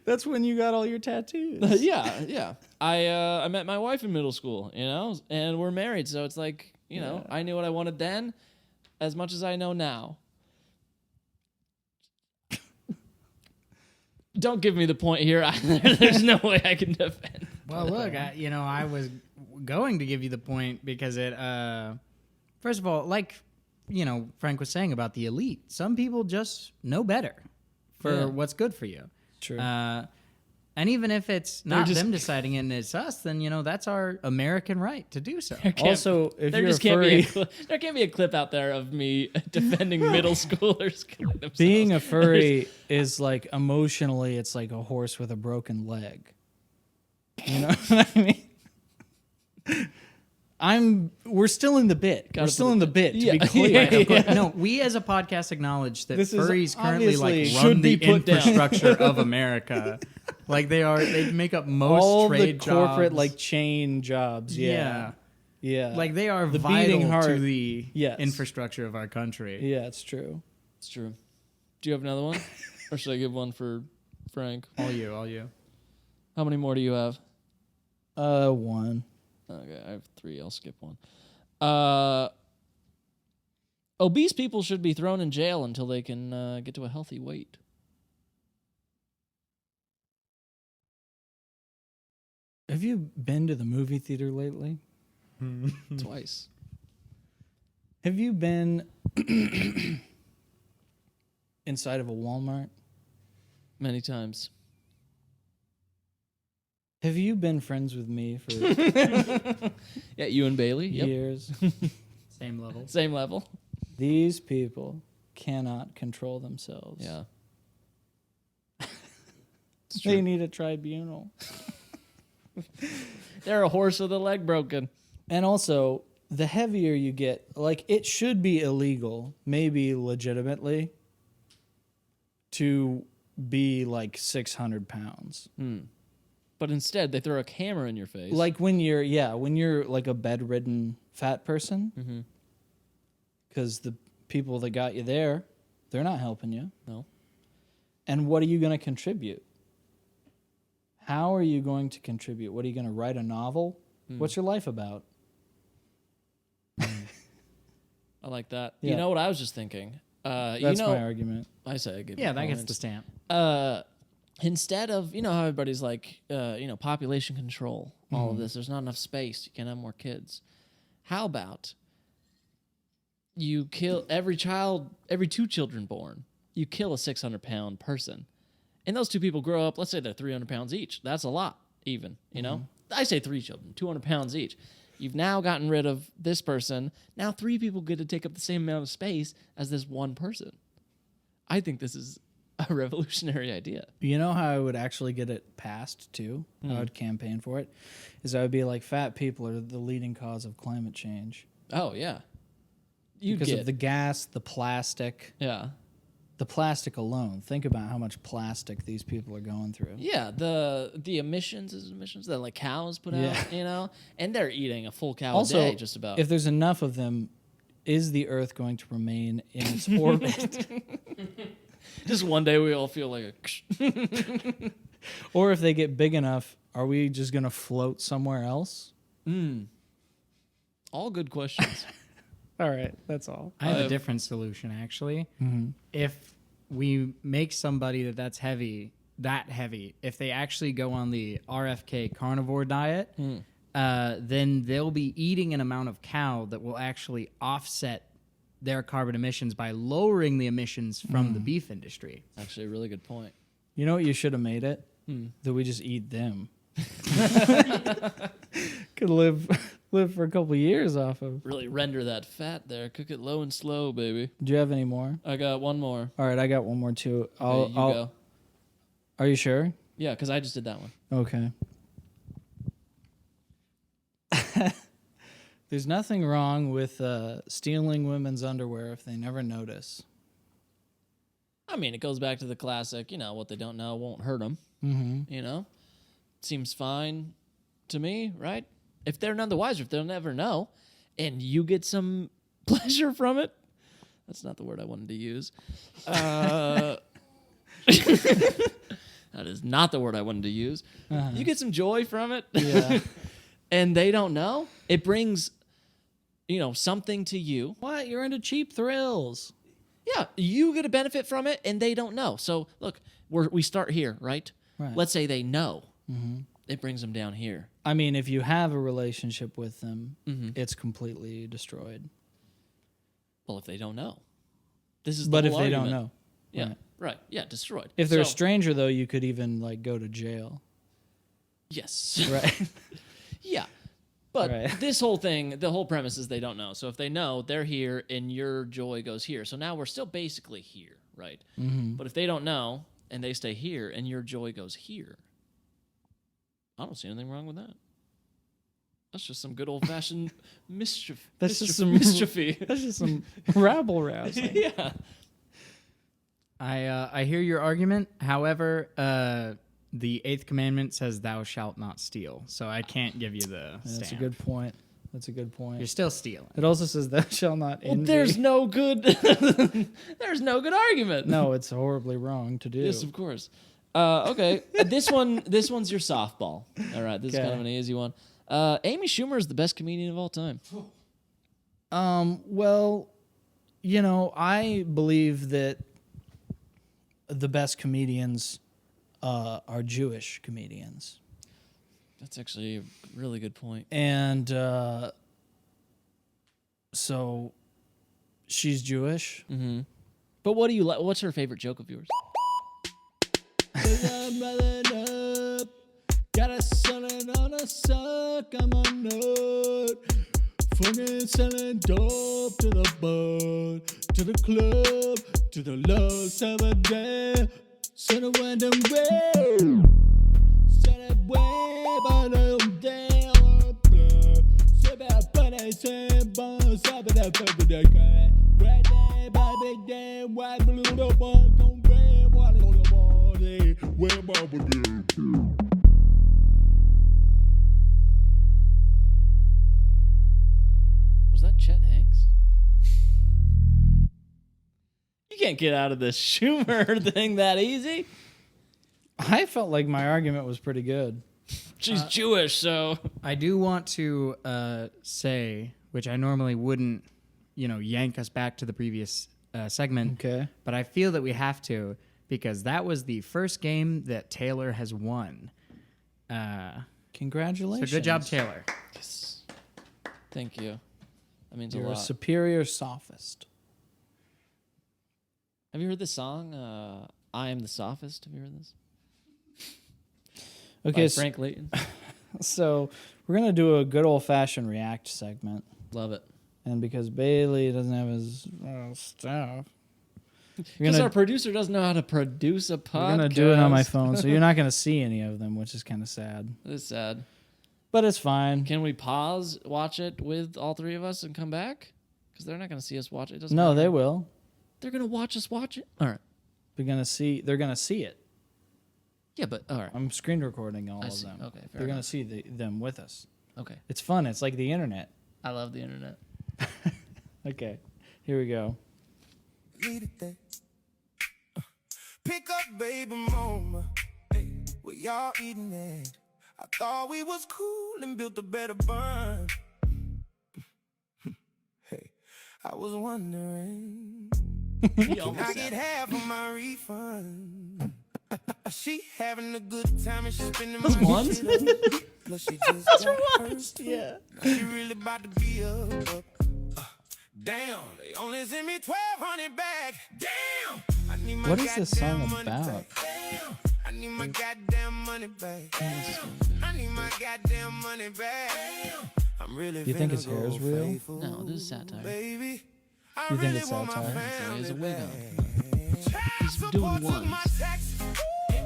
That's when you got all your tattoos. yeah. I met my wife in middle school, you know, and we're married, so it's like, you know, I knew what I wanted then as much as I know now. Don't give me the point here. There's no way I can defend. Well, look, I was going to give you the point because it, first of all, like, Frank was saying about the elite, some people just know better for what's good for you. True. And even if it's not just- them deciding it and it's us, then, that's our American right to do so. Also, if There you're a just can't be furry, there can't be a clip out there of me defending middle schoolers killing themselves. being a furry is like emotionally, it's like a horse with a broken leg. You know what I mean? We're still in the bit. We're still in the bit, to be clear. No, we as a podcast acknowledge that This is furries currently obviously run should the be put down. infrastructure of America. Like they make up most All the trade corporate jobs. like chain jobs. Yeah. Yeah. Like they are The vital beating to heart. the Yes. infrastructure of our country. Yeah, it's true. It's true. Do you have another one? Or should I give one for Frank? All you. How many more do you have? One. Okay, I have 3. I'll skip one. Obese people should be thrown in jail until they can get to a healthy weight. Have you been to the movie theater lately? Twice. Have you been inside of a Walmart? Many times. Have you been friends with me for Yeah, you and Bailey. Yep. years? Same level. Same level. These people cannot control themselves. Yeah. They need a tribunal. They're a horse with a leg broken. And also, the heavier you get, like it should be illegal, maybe legitimately, to be like 600 pounds. But instead, they throw a camera in your face. Like when you're like a bedridden fat person, because the people that got you there, they're not helping you. No. And what are you going to contribute? How are you going to contribute? What are you going to write a novel? What's your life about? I like that. Yeah. You know what I was just thinking? That's my argument. I say I give Yeah, you that gets points. the stamp. Instead of, how everybody's like, population control, all of this, there's not enough space, you can't have more kids. How about you kill every 2 children born, you kill a 600-pound person. And those 2 people grow up, let's say they're 300 pounds each. That's a lot, even, you know? I say 3 children, 200 pounds each. You've now gotten rid of this person. Now 3 people get to take up the same amount of space as this one person. I think this is a revolutionary idea. You know how I would actually get it passed too? How I would campaign for it? Is I would be like, fat people are the leading cause of climate change. Oh, yeah. Because of the gas, the plastic. Yeah. The plastic alone. Think about how much plastic these people are going through. Yeah, the emissions that like cows put out, you know? And they're eating a full cow Also, a day just about. if there's enough of them, is the Earth going to remain in its orbit? Just one day we all feel like Or if they get big enough, are we just going to float somewhere else? all good questions. All right, that's all. I have a different solution, actually. If we make somebody that's heavy, if they actually go on the RFK carnivore diet, then they'll be eating an amount of cow that will actually offset their carbon emissions by lowering the emissions from the beef industry. Actually, a really good point. You know what you should have made it? That we just eat them. Could live for a couple years off of. Really render that fat there. Cook it low and slow, baby. Do you have any more? I got one more. All right, I got one more too. Okay, you go. Are you sure? Yeah, because I just did that one. Okay. There's nothing wrong with stealing women's underwear if they never notice. I mean, it goes back to the classic, what they don't know won't hurt them. Seems fine to me, right? If they're none the wiser, if they'll never know, and you get some pleasure from it, that's not the word I wanted to use. That is not the word I wanted to use. You get some joy from it, Yeah. and they don't know. It brings, something to you. What? You're into cheap thrills. Yeah, you get a benefit from it, and they don't know. So, look, we start here, right? Right. Let's say they know. It brings them down here. I mean, if you have a relationship with them, it's completely destroyed. Well, if they don't know. This is the But whole if they argument. don't know. Yeah, right. Yeah, destroyed. If they're a So- stranger, though, you could even go to jail. Yes. Right. Yeah. But Right. this whole thing, the whole premise is they don't know. So if they know, they're here and your joy goes here. So now we're still basically here, right? But if they don't know and they stay here and your joy goes here, I don't see anything wrong with that. That's just some good old-fashioned mischief. That's just some mischiefy. That's just some rabble rousing. Yeah. I hear your argument. However, the 8th commandment says thou shalt not steal. So I can't give you the That's a stamp. good point. That's a good point. You're still stealing. It also says thou shalt not Well, envy. there's no good there's no good argument. No, it's horribly wrong to do. Yes, of course. Okay. This one's your softball. All right, this is kind of an easy one. Amy Schumer is the best comedian of all time. Well, I believe that the best comedians are Jewish comedians. That's actually a really good point. And so she's Jewish. But what do you like? What's her favorite joke of yours? Got a selling on a suck, I'm a nut. Fucking selling dope to the bar, to the club, to the lost of a day. Send a random way. Send a way, but I'm down. Send a bunny, send bones, send a pepper, the guy. Red day, baby, day, white blue, the bug, on red, white on the body. Where Baba do? Was that Chet Hanks? You can't get out of this Schumer thing that easy. I felt like my argument was pretty good. She's Jewish, so I do want to say, which I normally wouldn't, yank us back to the previous segment. Okay. But I feel that we have to because that was the first game that Taylor has won. Congratulations. So good job, Taylor. yes. Thank you. That means You're a a lot. superior sophist. Have you heard this song? I Am the Sophist. Have you heard this? Okay, By Frank Layton. so we're going to do a good old-fashioned react segment. Love it. And because Bailey doesn't have his stuff, Because our producer doesn't know how to produce a podcast. I'm gonna do it on my phone, so you're not gonna see any of them, which is kind of sad. It's sad. But it's fine. Can we pause, watch it with all three of us, and come back? Because they're not gonna see us watch it. It doesn't No, matter. they will. They're gonna watch us watch it. All right. They're gonna see it. Yeah, but all right. I'm screen recording all I of see. them. Okay, fair They're gonna enough. see them with us. Okay. It's fun. It's like the internet. I love the internet. Okay, here we go. Pick up, baby mama. Hey, where y'all eating at? I thought we was cool and built a better bond. Hey, I was wondering, can I get half of my refund? She having a good time and she spending Those my ones? shit up. Plus she just got hers. Yeah. Now she really about to be up. Damn, they only send me 1,200 back. Damn, I need my What is this song goddamn money about? back. Damn, I need my goddamn money back. I need my goddamn money back. Damn, I'm really You think his finna hair is go real? faithful, No, this is satire. baby. I You think really it's want my satire? So he has a family wig on. back. He's Child doing support took my ones. tax.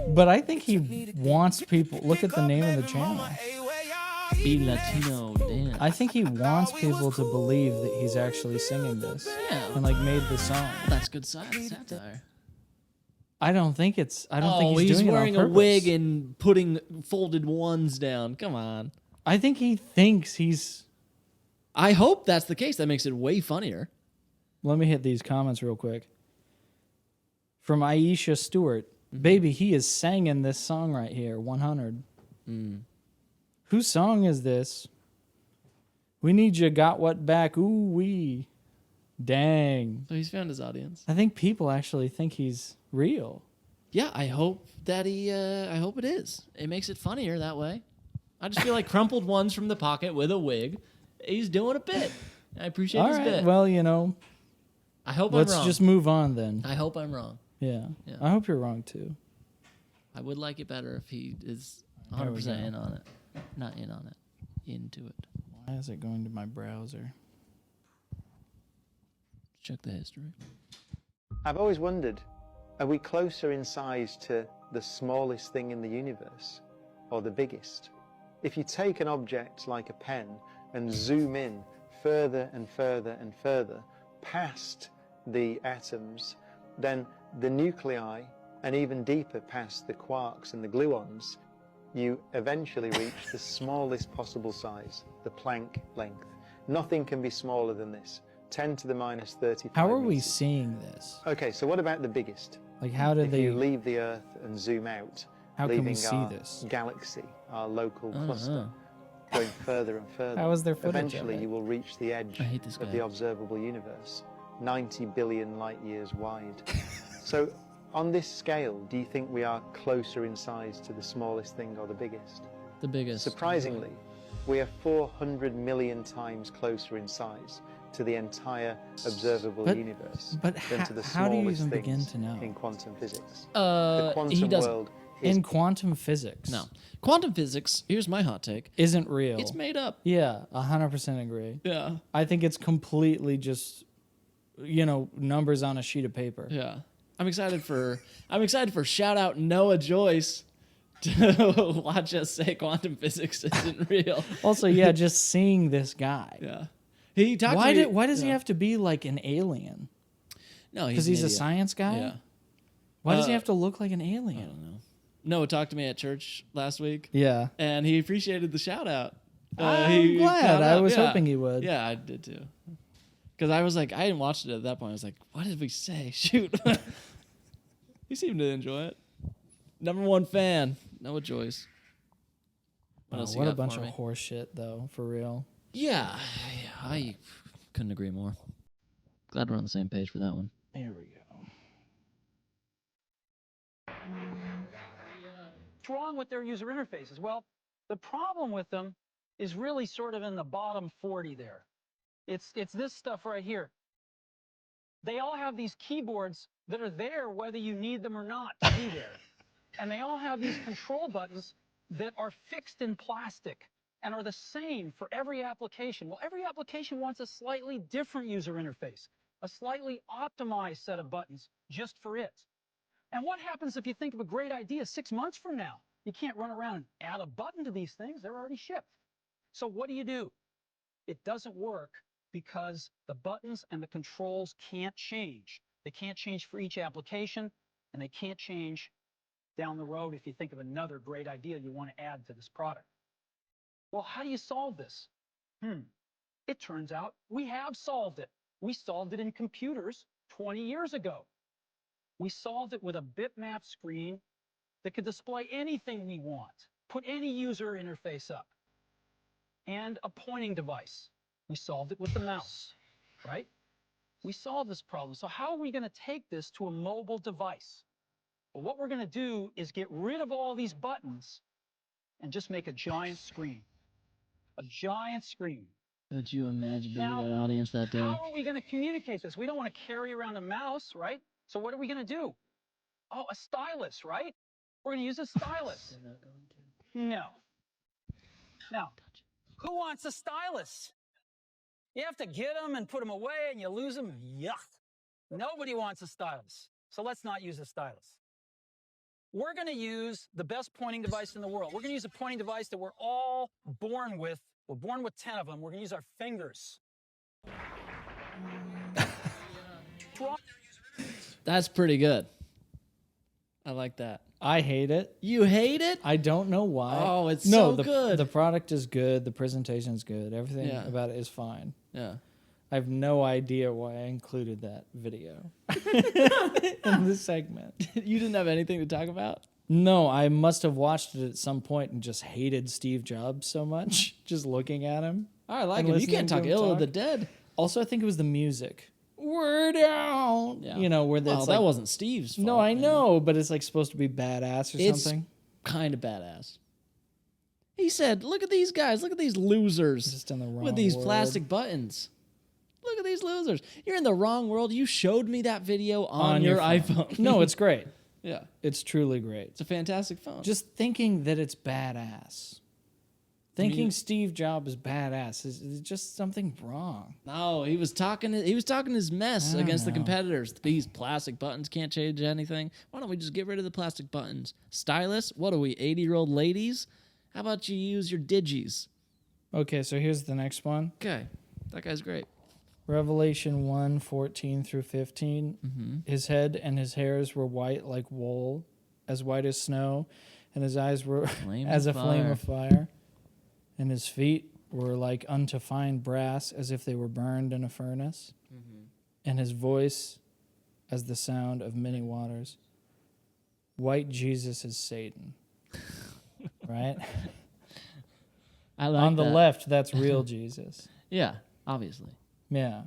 But I think he wants people. Look at the name of the channel. Hey, where y'all Be eating at? Latino dance. I think he wants people to believe that he's actually singing this Yeah. and like made the song. That's good satire. I don't think He's doing wearing it on a wig purpose. and putting folded ones down. Come on. I think he thinks he's. I hope that's the case. That makes it way funnier. Let me hit these comments real quick. From Aisha Stewart, baby, he is singing this song right here. 100. Whose song is this? We need you, got what back? Ooh wee. Dang. So he's found his audience. I think people actually think he's real. Yeah, I hope that I hope it is. It makes it funnier that way. I just feel like crumpled ones from the pocket with a wig. He's doing a bit. I appreciate All his right. bit. Well, you know, I hope let's I'm wrong. just move on then. I hope I'm wrong. Yeah. Yeah. I hope you're wrong too. I would like it better if he is There we 100% go. in on it. Not in on it. Into it. Why is it going to my browser? Check the history. I've always wondered, are we closer in size to the smallest thing in the universe or the biggest? If you take an object like a pen and zoom in further and further and further past the atoms, then the nuclei and even deeper past the quarks and the gluons, you eventually reach the smallest possible size, the Planck length. Nothing can be smaller than this. 10 to the minus 35 How are we meters. seeing this? Okay, so what about the biggest? Like, how did If they? you leave the Earth and zoom out, How can we leaving see our this? galaxy, our local Uh-huh. cluster, going further and further, How is there footage of eventually it? you will reach the edge I hate this of guy. the observable universe, 90 billion light years wide. So on this scale, do you think we are closer in size to the smallest thing or the biggest? The biggest. Surprisingly, we are 400 million times closer in size to the entire observable But- universe but than to the how do you smallest even begin things to know? in quantum physics. The He quantum doesn't. world is In quantum physics, No. Quantum physics, here's my hot take. isn't real. It's made up. Yeah, 100% agree. Yeah. I think it's completely just, numbers on a sheet of paper. Yeah. I'm excited for shout out Noah Joyce to watch us say quantum physics isn't real. Also, yeah, just seeing this guy. Yeah. He talked Why to me. does he yeah. have to be like an alien? No, Because he's he's an a idiot. science guy? Yeah. Why does he Uh, have to look like an I alien? don't know. Noah talked to me at church last week, Yeah. and he appreciated the shout out. I'm He glad. caught I up. was Yeah. hoping he would. Yeah, I did too. Because I was like, I hadn't watched it at that point. I was like, what did we say? Shoot. He seemed to enjoy it. Number one fan, Noah Joyce. What Wow, else you what a got bunch for of me? horse shit, though, for real. Yeah, I couldn't agree more. Glad we're on the same page for that one. Here we go. What's wrong with their user interfaces? Well, the problem with them is really sort of in the bottom 40 there. It's this stuff right here. They all have these keyboards that are there whether you need them or not to be there. And they all have these control buttons that are fixed in plastic and are the same for every application. Well, every application wants a slightly different user interface. a slightly optimized set of buttons just for it. And what happens if you think of a great idea 6 months from now? You can't run around and add a button to these things. They're already shipped. So what do? It doesn't work because the buttons and the controls can't change. They can't change for each application, and they can't change down the road if you think of another great idea you want to add to this product. Well, how do you solve this? It turns out we have solved it. We solved it in computers 20 years ago. We solved it with a bitmap screen that could display anything we want, put any user interface up, and a pointing device. We solved it with the mouse, right? We solved this problem. So how are we going to take this to a mobile device? Well, what we're going to do is get rid of all these buttons and just make a giant screen. A giant screen. Could you imagine being Now, that audience that day? how are we going to communicate this? We don't want to carry around a mouse, right? So what are we going to do? Oh, a stylus, right? We're going to use a stylus. No. Now, who wants a stylus? You have to get them and put them away and you lose them. Yuck. Nobody wants a stylus. So let's not use a stylus. We're going to use the best pointing device in the world. We're going to use a pointing device that we're all born with. We're born with 10 of them. We're going to use our fingers. That's pretty good. I like that. I hate it. You hate it? I don't know why. Oh, it's so good. The product is good. The presentation is good. Everything Yeah. about it is fine. Yeah. I have no idea why I included that video in this segment. You didn't have anything to talk about? No, I must have watched it at some point and just hated Steve Jobs so much, just looking at him. I like and him. You listening can't to talk him ill of talk. the dead. Also, I think it was the music. Word out. Yeah. You know, where that's Well, that like, wasn't Steve's fault. no, I man. know, but it's like supposed to be badass or It's something. kind of badass. He said, look at these guys. Look at these losers Just in the wrong with these world. plastic buttons. Look at these losers. You're in the wrong world. You showed me that video on your phone. iPhone. No, it's great. Yeah. It's truly great. It's a fantastic phone. Just thinking that it's badass. Thinking Steve Jobs is badass is just something wrong. No, he was talking his mess I don't against the know. competitors. These plastic buttons can't change anything. Why don't we just get rid of the plastic buttons? Stylus? What are we, 80-year-old ladies? How about you use your digis? Okay, so here's the next one. Okay. That guy's great. Revelation 1:14 through 15. Mm-hmm. His head and his hairs were white like wool, as white as snow, and his eyes were Flame as a of flame fire. of fire. And his feet were like unto fine brass, as if they were burned in a furnace. Mm-hmm. And his voice as the sound of many waters. White Jesus is Satan. Right? I like On the that. left, that's real Jesus. Yeah, obviously. Yeah.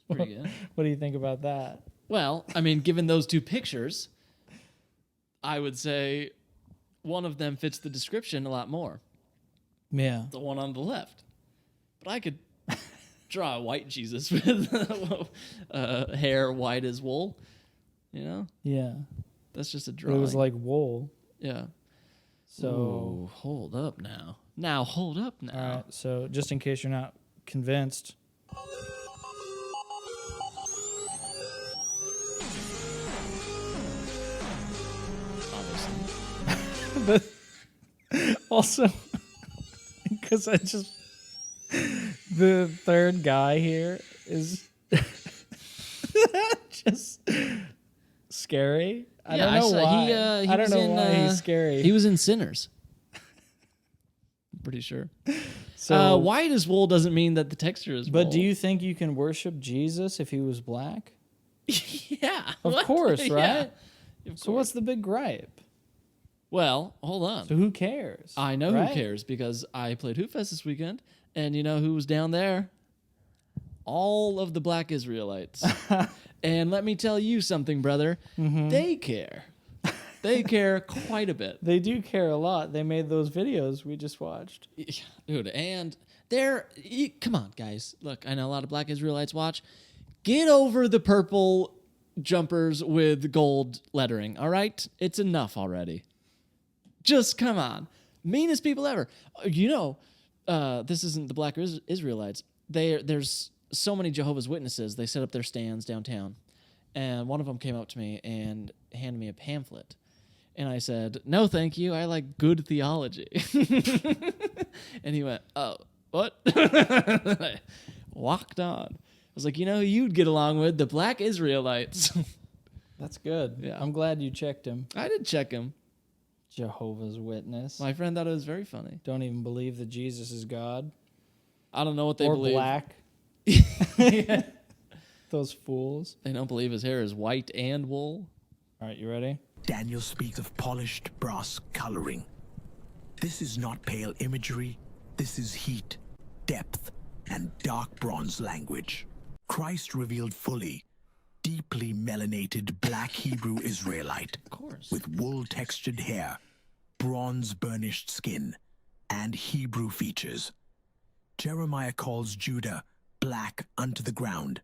Pretty good. What do you think about that? Well, I mean, given those two pictures, I would say one of them fits the description a lot more. Yeah. The one on the left. But I could draw a white Jesus with hair white as wool. You know? Yeah. That's just a But drawing. it was like wool. yeah. So, Ooh, hold up now. Now, hold up now. all right. So, just in case you're not convinced, Obviously. but also because I just the third guy here is just scary. I don't know why. He I don't was know in, why he's scary. He was in Sinners. I'm pretty sure. so, White as wool doesn't mean that the texture is but wool. do you think you can worship Jesus if he was black? Yeah. Of what? course, Yeah, right? of So course. what's the big gripe? Well, hold on. So who cares? I know right? who cares because I played Hoop Fest this weekend, and you know who was down there? All of the black Israelites. And let me tell you something, brother. Mm-hmm. They care. They care quite a bit. They do care a lot. They made those videos we just watched. Dude, and come on, guys. Look, I know a lot of black Israelites watch. Get over the purple jumpers with gold lettering, all right? It's enough already. Just come on. Meanest people ever. You know, this isn't the black Israelites. There's so many Jehovah's Witnesses, they set up their stands downtown. And one of them came up to me and handed me a pamphlet. And I said, no, thank you. I like good theology. And he went, oh, what? I walked on. I was like, you know who you'd get along with? The black Israelites. That's good. Yeah. I'm glad you checked him. I did check him. Jehovah's Witness. My friend thought it was very funny. Don't even believe that Jesus is God. I don't know what they or believe. black. Those fools. They don't believe his hair is white and wool. All right, you ready? Daniel speaks of polished brass coloring. This is not pale imagery. This is heat, depth, and dark bronze language. Christ revealed fully, deeply melanated black Hebrew Israelite, Of course. with wool-textured hair, bronze-burnished skin, and Hebrew features. Jeremiah calls Judah black unto the ground,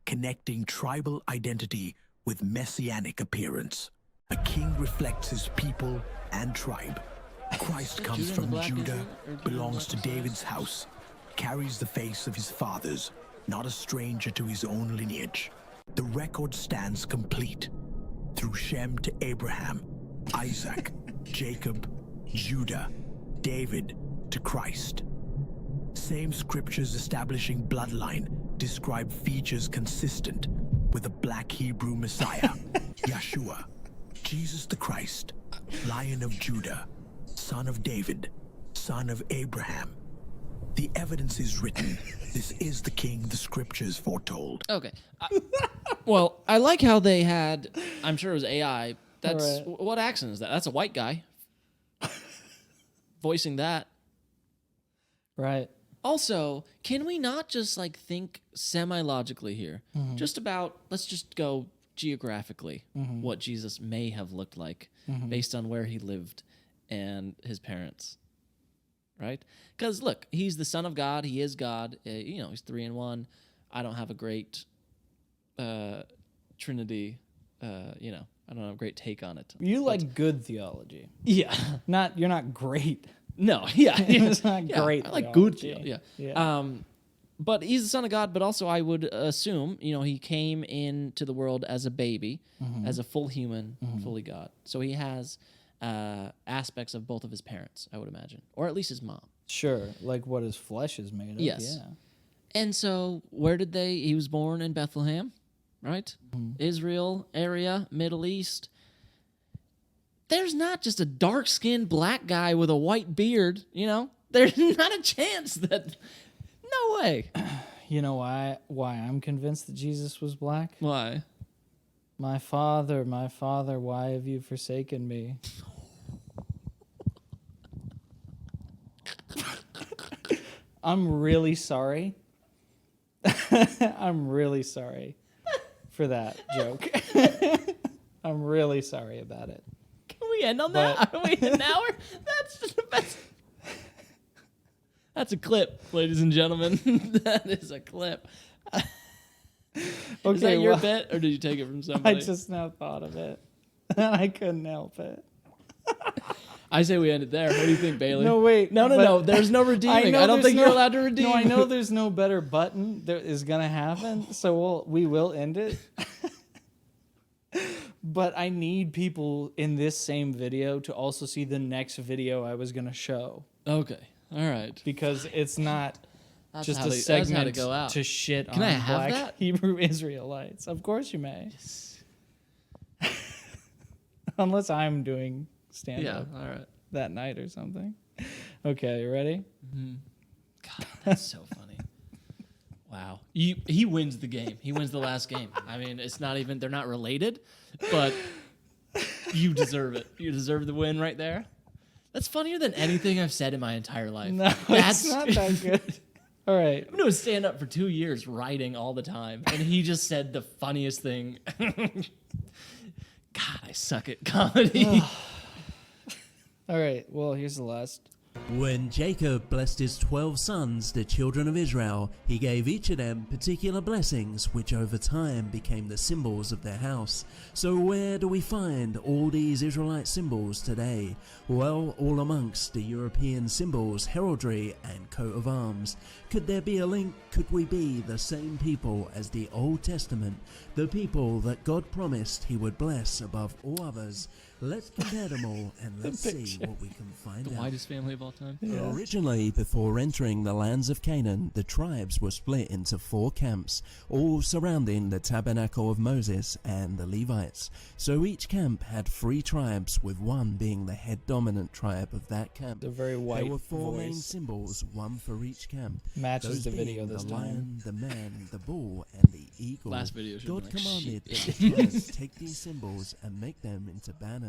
connecting tribal identity with messianic appearance. A king reflects his people and tribe. Christ comes Judah and the from black Judah, Israel, or Judah belongs to and the black David's house, carries the face of his fathers, not a stranger to his own lineage. The record stands complete. Through Shem to Abraham, Isaac, Jacob, Judah, David to Christ. Same scriptures establishing bloodline describe features consistent with a black Hebrew Messiah, Yeshua, Jesus the Christ, Lion of Judah, Son of David, Son of Abraham. The evidence is written. This is the king the scriptures foretold. Okay. Well, I like how they had, I'm sure it was AI. That's, Right. what accent is that? That's a white guy voicing that. Right. Also, can we not just like think semi-logically here? Just about, let's just go geographically, what Jesus may have looked like based on where he lived and his parents, right? Because look, he's the Son of God. He is God. He's 3 in 1. I don't have a great Trinity. I don't have a great take on it. You like good theology. Yeah. You're not great. No. Yeah. It's not great I like good theology. theology. Yeah. Yeah. But he's the Son of God, but also I would assume, he came into the world as a baby, as a full human, fully God. So he has aspects of both of his parents, I would imagine, or at least his mom. Sure, like what his flesh is made of. Yes. Yeah. And so he was born in Bethlehem, right? Israel area, Middle East. There's not just a dark-skinned black guy with a white beard, There's not a chance that... No way. You know why I'm convinced that Jesus was black? Why? My father, why have you forsaken me? I'm really sorry. I'm really sorry for that joke. I'm really sorry about it. Can we end on that? Are we an hour? That's the best. That's a clip, ladies and gentlemen. That is a clip. Is that your bit, or did you take it from somebody? I just now thought of it. I couldn't help it. I say we end it there. What do you think, Bailey? No, wait. No. There's no redeeming. I don't think you're allowed to redeem. No, I know there's no better button that is going to happen, so we will end it. But I need people in this same video to also see the next video I was going to show. Okay. All right. Because it's not That's just how a they- that's how segment to go out. to shit Can on I have black that? Hebrew Israelites. Of course you may. Unless I'm doing stand-up All right. that night or something. Okay, you ready? God, that's so funny. Wow. He wins the game. He wins the last game. I mean, it's not even, they're not related, but you deserve it. You deserve the win right there. That's funnier than anything I've said in my entire life. No, That's it's not that good. All right. I've been doing stand up for 2 years, writing all the time, and he just said the funniest thing. God, I suck at comedy. All right. Well, here's the last When Jacob blessed his 12 sons, the children of Israel, he gave each of them particular blessings, which over time became the symbols of their house. So where do we find all these Israelite symbols today? Well, all amongst the European symbols, heraldry, and coat of arms. Could there be a link? Could we be the same people as the Old Testament? The people that God promised he would bless above all others? Let's compare them all and let's see what we can find The out. whitest family of all time. Originally, before entering the lands of Canaan, the tribes were split into 4 camps, all surrounding the tabernacle of Moses and the Levites. So each camp had 3 tribes, with one being the head dominant tribe of that camp. The very white There were 4 main voice. symbols, one for each camp. Matches Those the video being this the time. lion, the man, the bull, and the eagle. Last video should've God been like, commanded shit. that the tribes take these symbols and make them into banners.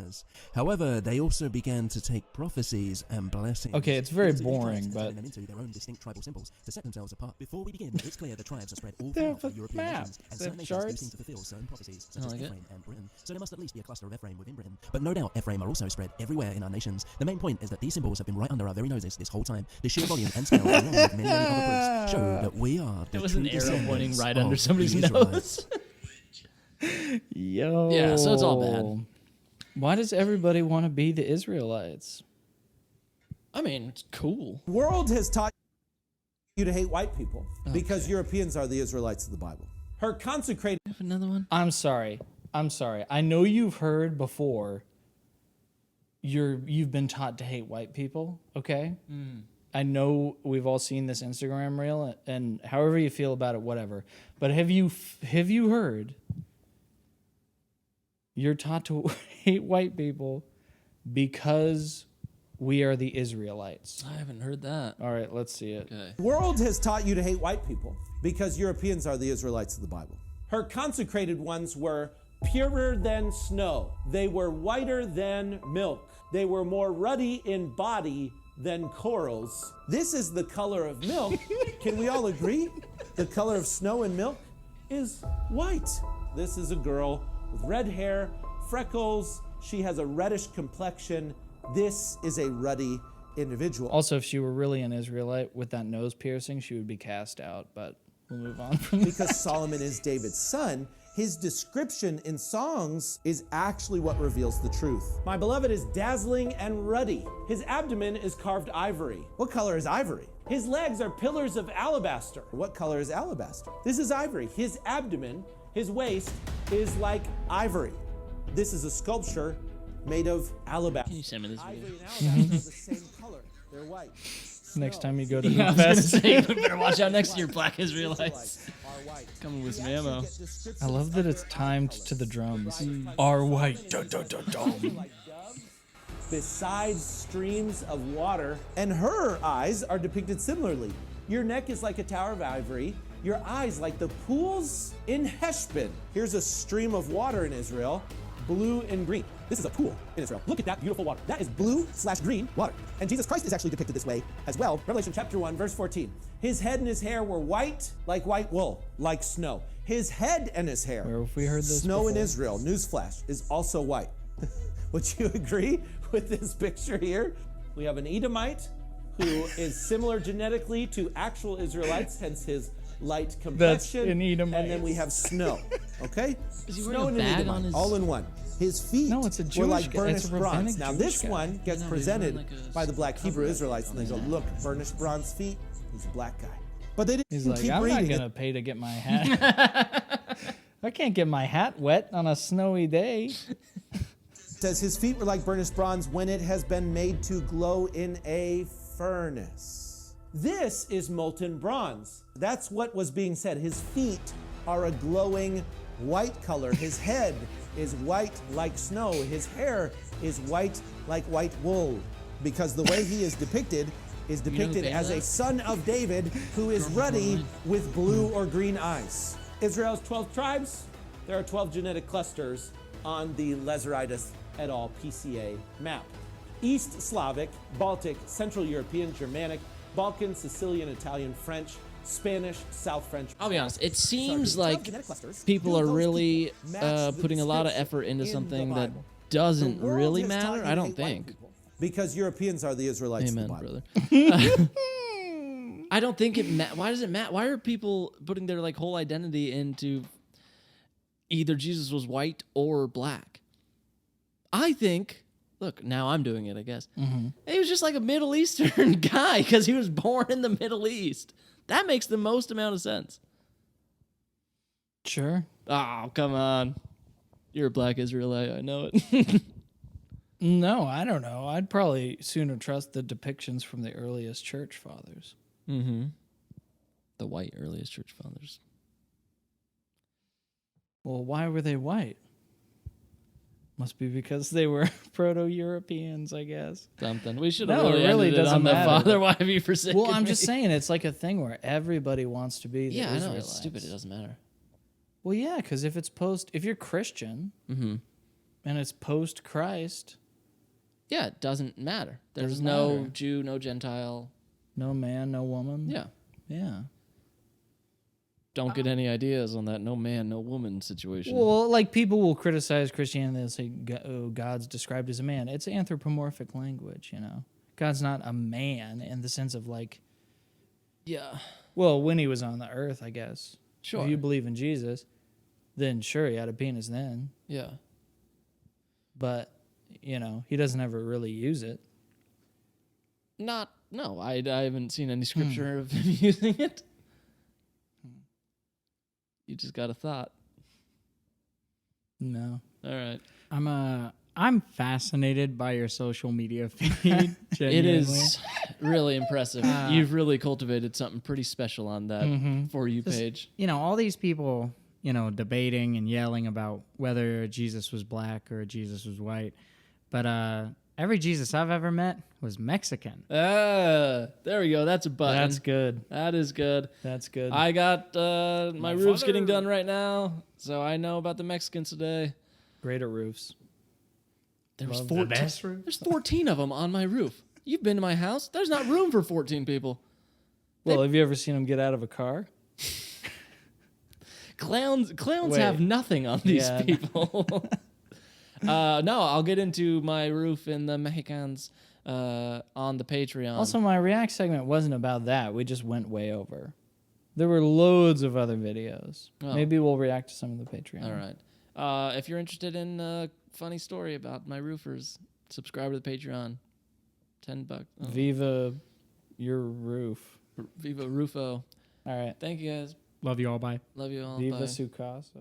However, they also began to take prophecies and blessings. Okay, it's very Because of these tribes boring, and but turning them into their own distinct tribal symbols to set themselves apart. Before we begin, it's clear the tribes are spread all They have throughout the a European map. nations, and They some have nations do charts. seem to fulfill certain prophecies, such I as like it. Ephraim and Britain. So there must at least be a cluster of Ephraim within Britain. But no doubt Ephraim are also spread everywhere in our nations. The main point is that these symbols have been right under our very noses this whole time. The sheer volume and scale, along with many other proofs, show that we are the It was true an arrow descendants pointing right of under somebody's the Israelites. nose. Yo. Yeah, so it's all bad. Why does everybody want to be the Israelites? I mean, it's cool. The world has taught you to hate white people because Europeans are the Israelites of the Bible. Her consecrated. Have another one? I'm sorry. I know you've heard before. You've been taught to hate white people, okay? I know we've all seen this Instagram reel, and however you feel about it, whatever. But have you heard? You're taught to hate white people because we are the Israelites. I haven't heard that. All right, let's see it. Okay. The world has taught you to hate white people because Europeans are the Israelites of the Bible. Her consecrated ones were purer than snow. They were whiter than milk. They were more ruddy in body than corals. This is the color of milk. Can we all agree? The color of snow and milk is white. This is a girl with red hair, freckles. She has a reddish complexion. This is a ruddy individual. Also, if she were really an Israelite with that nose piercing, she would be cast out, but we'll move on from Because Solomon is David's son, his description in songs is actually what reveals the truth. My beloved is dazzling and ruddy. His abdomen is carved ivory. What color is ivory? His legs are pillars of alabaster. What color is alabaster? This is ivory. His abdomen, his waist, is like ivory. This is a sculpture made of alabaster. Can you send me this video? Ivory and alabaster are the same color. They're white. next time you go to Yeah, I Hoop was gonna Fest. say, we better watch out next year, Black Israelites. Coming with some ammo. I love that it's timed to the drums. Are white. Dun, dun, dun, dun. Besides streams of water, and her eyes are depicted similarly. Your neck is like a tower of ivory, your eyes like the pools in Heshbon. Here's a stream of water in Israel, blue and green. This is a pool in Israel. Look at that beautiful water. That is blue/green water. And Jesus Christ is actually depicted this way as well. Revelation chapter 1, verse 14. His head and his hair were white like white wool, like snow. His head and his hair. Where have we heard this Snow in before? Israel, newsflash, is also white. Would you agree with this picture here? We have an Edomite who is similar genetically to actual Israelites, hence his light complexion. an Edomite. And then we have snow, okay? Is he Snow wearing a and an bag Edomite, on his- all in one. His feet No, it's a were Jewish like guy. It's a burnished rabbinic bronze. Now Jewish this guy. one gets No, he's presented wearing like a by the black Hebrew cover Israelites, and they on go, his look, burnished bronze feet, he's a black guy. But they didn't He's like, keep I'm not reading. gonna pay to get my hat. I can't get my hat wet on a snowy day. It says his feet were like burnished bronze when it has been made to glow in a furnace. This is molten bronze. That's what was being said. His feet are a glowing white color. His head is white like snow. His hair is white like white wool. Because the way he is depicted is depicted band as a that? son of David who is ruddy with blue or green eyes. Israel's 12 tribes, there are 12 genetic clusters on the Lazaritis et al. PCA map. East Slavic, Baltic, Central European, Germanic, Balkan, Sicilian, Italian, French, Spanish, South French. I'll be honest. It seems Sorry, 12 like genetic clusters. people Two are of those really match the putting a lot of description effort into in the something that Bible. doesn't The world really has taught matter. you I to don't hate white think. people Because Europeans are the Israelites Amen, of the Bible. brother. I don't think it why does it matter? Why are people putting their like whole identity into either Jesus was white or black? I think, look, now I'm doing it, I guess. He was just like a Middle Eastern guy because he was born in the Middle East. That makes the most amount of sense. Sure. Oh, come on. You're a black Israelite, I know it. No, I don't know. I'd probably sooner trust the depictions from the earliest church fathers. Mm-hmm. The white earliest church fathers. Well, why were they white? Must be because they were Proto-Europeans, I guess. Something. We should have No, really it really ended it doesn't on the matter. Father, why have you forsaken Well, I'm just me? saying, it's like a thing where everybody wants to be the Yeah, I know. Israelites. It's stupid. It doesn't matter. Well, yeah, because if you're Christian and it's post-Christ, Yeah, it doesn't matter. There's Doesn't no matter. Jew, no Gentile. no man, no woman. Yeah. Yeah. Don't get any ideas on that no man, no woman situation. Well, like people will criticize Christianity and say God's described as a man. It's anthropomorphic language, you know. God's not a man in the sense of like, yeah. well, when he was on the earth, I guess. Sure. If you believe in Jesus, then sure, he had a penis then. Yeah. But, you know, he doesn't ever really use it. No, I haven't seen any scripture of him using it. You just got a thought. No. All right. I'm fascinated by your social media feed. It genuinely. is really impressive. You've really cultivated something pretty special on that For You page. You know, all these people, you know, debating and yelling about whether Jesus was black or Jesus was white. But every Jesus I've ever met was Mexican. There we go. That's a button. That's good. That is good. That's good. I got my roof's getting father- done right now, so I know about the Mexicans today. Great at roofs. There was Love 14. the best roof. There's 14 of them on my roof. You've been to my house. There's not room for 14 people. Well, have you ever seen them get out of a car? Clowns Wait. have nothing on these Yeah. people. No, I'll get into my roof in the Mexicans on the Patreon. Also, my React segment wasn't about that. We just went way over. There were loads of other videos. Oh. Maybe we'll react to some of the Patreon. All right. If you're interested in a funny story about my roofers, subscribe to the Patreon. $10. Oh. Viva your roof. Viva Rufo. All right. Thank you guys. Love you all. Bye. Love you all. Viva Bye. su casa.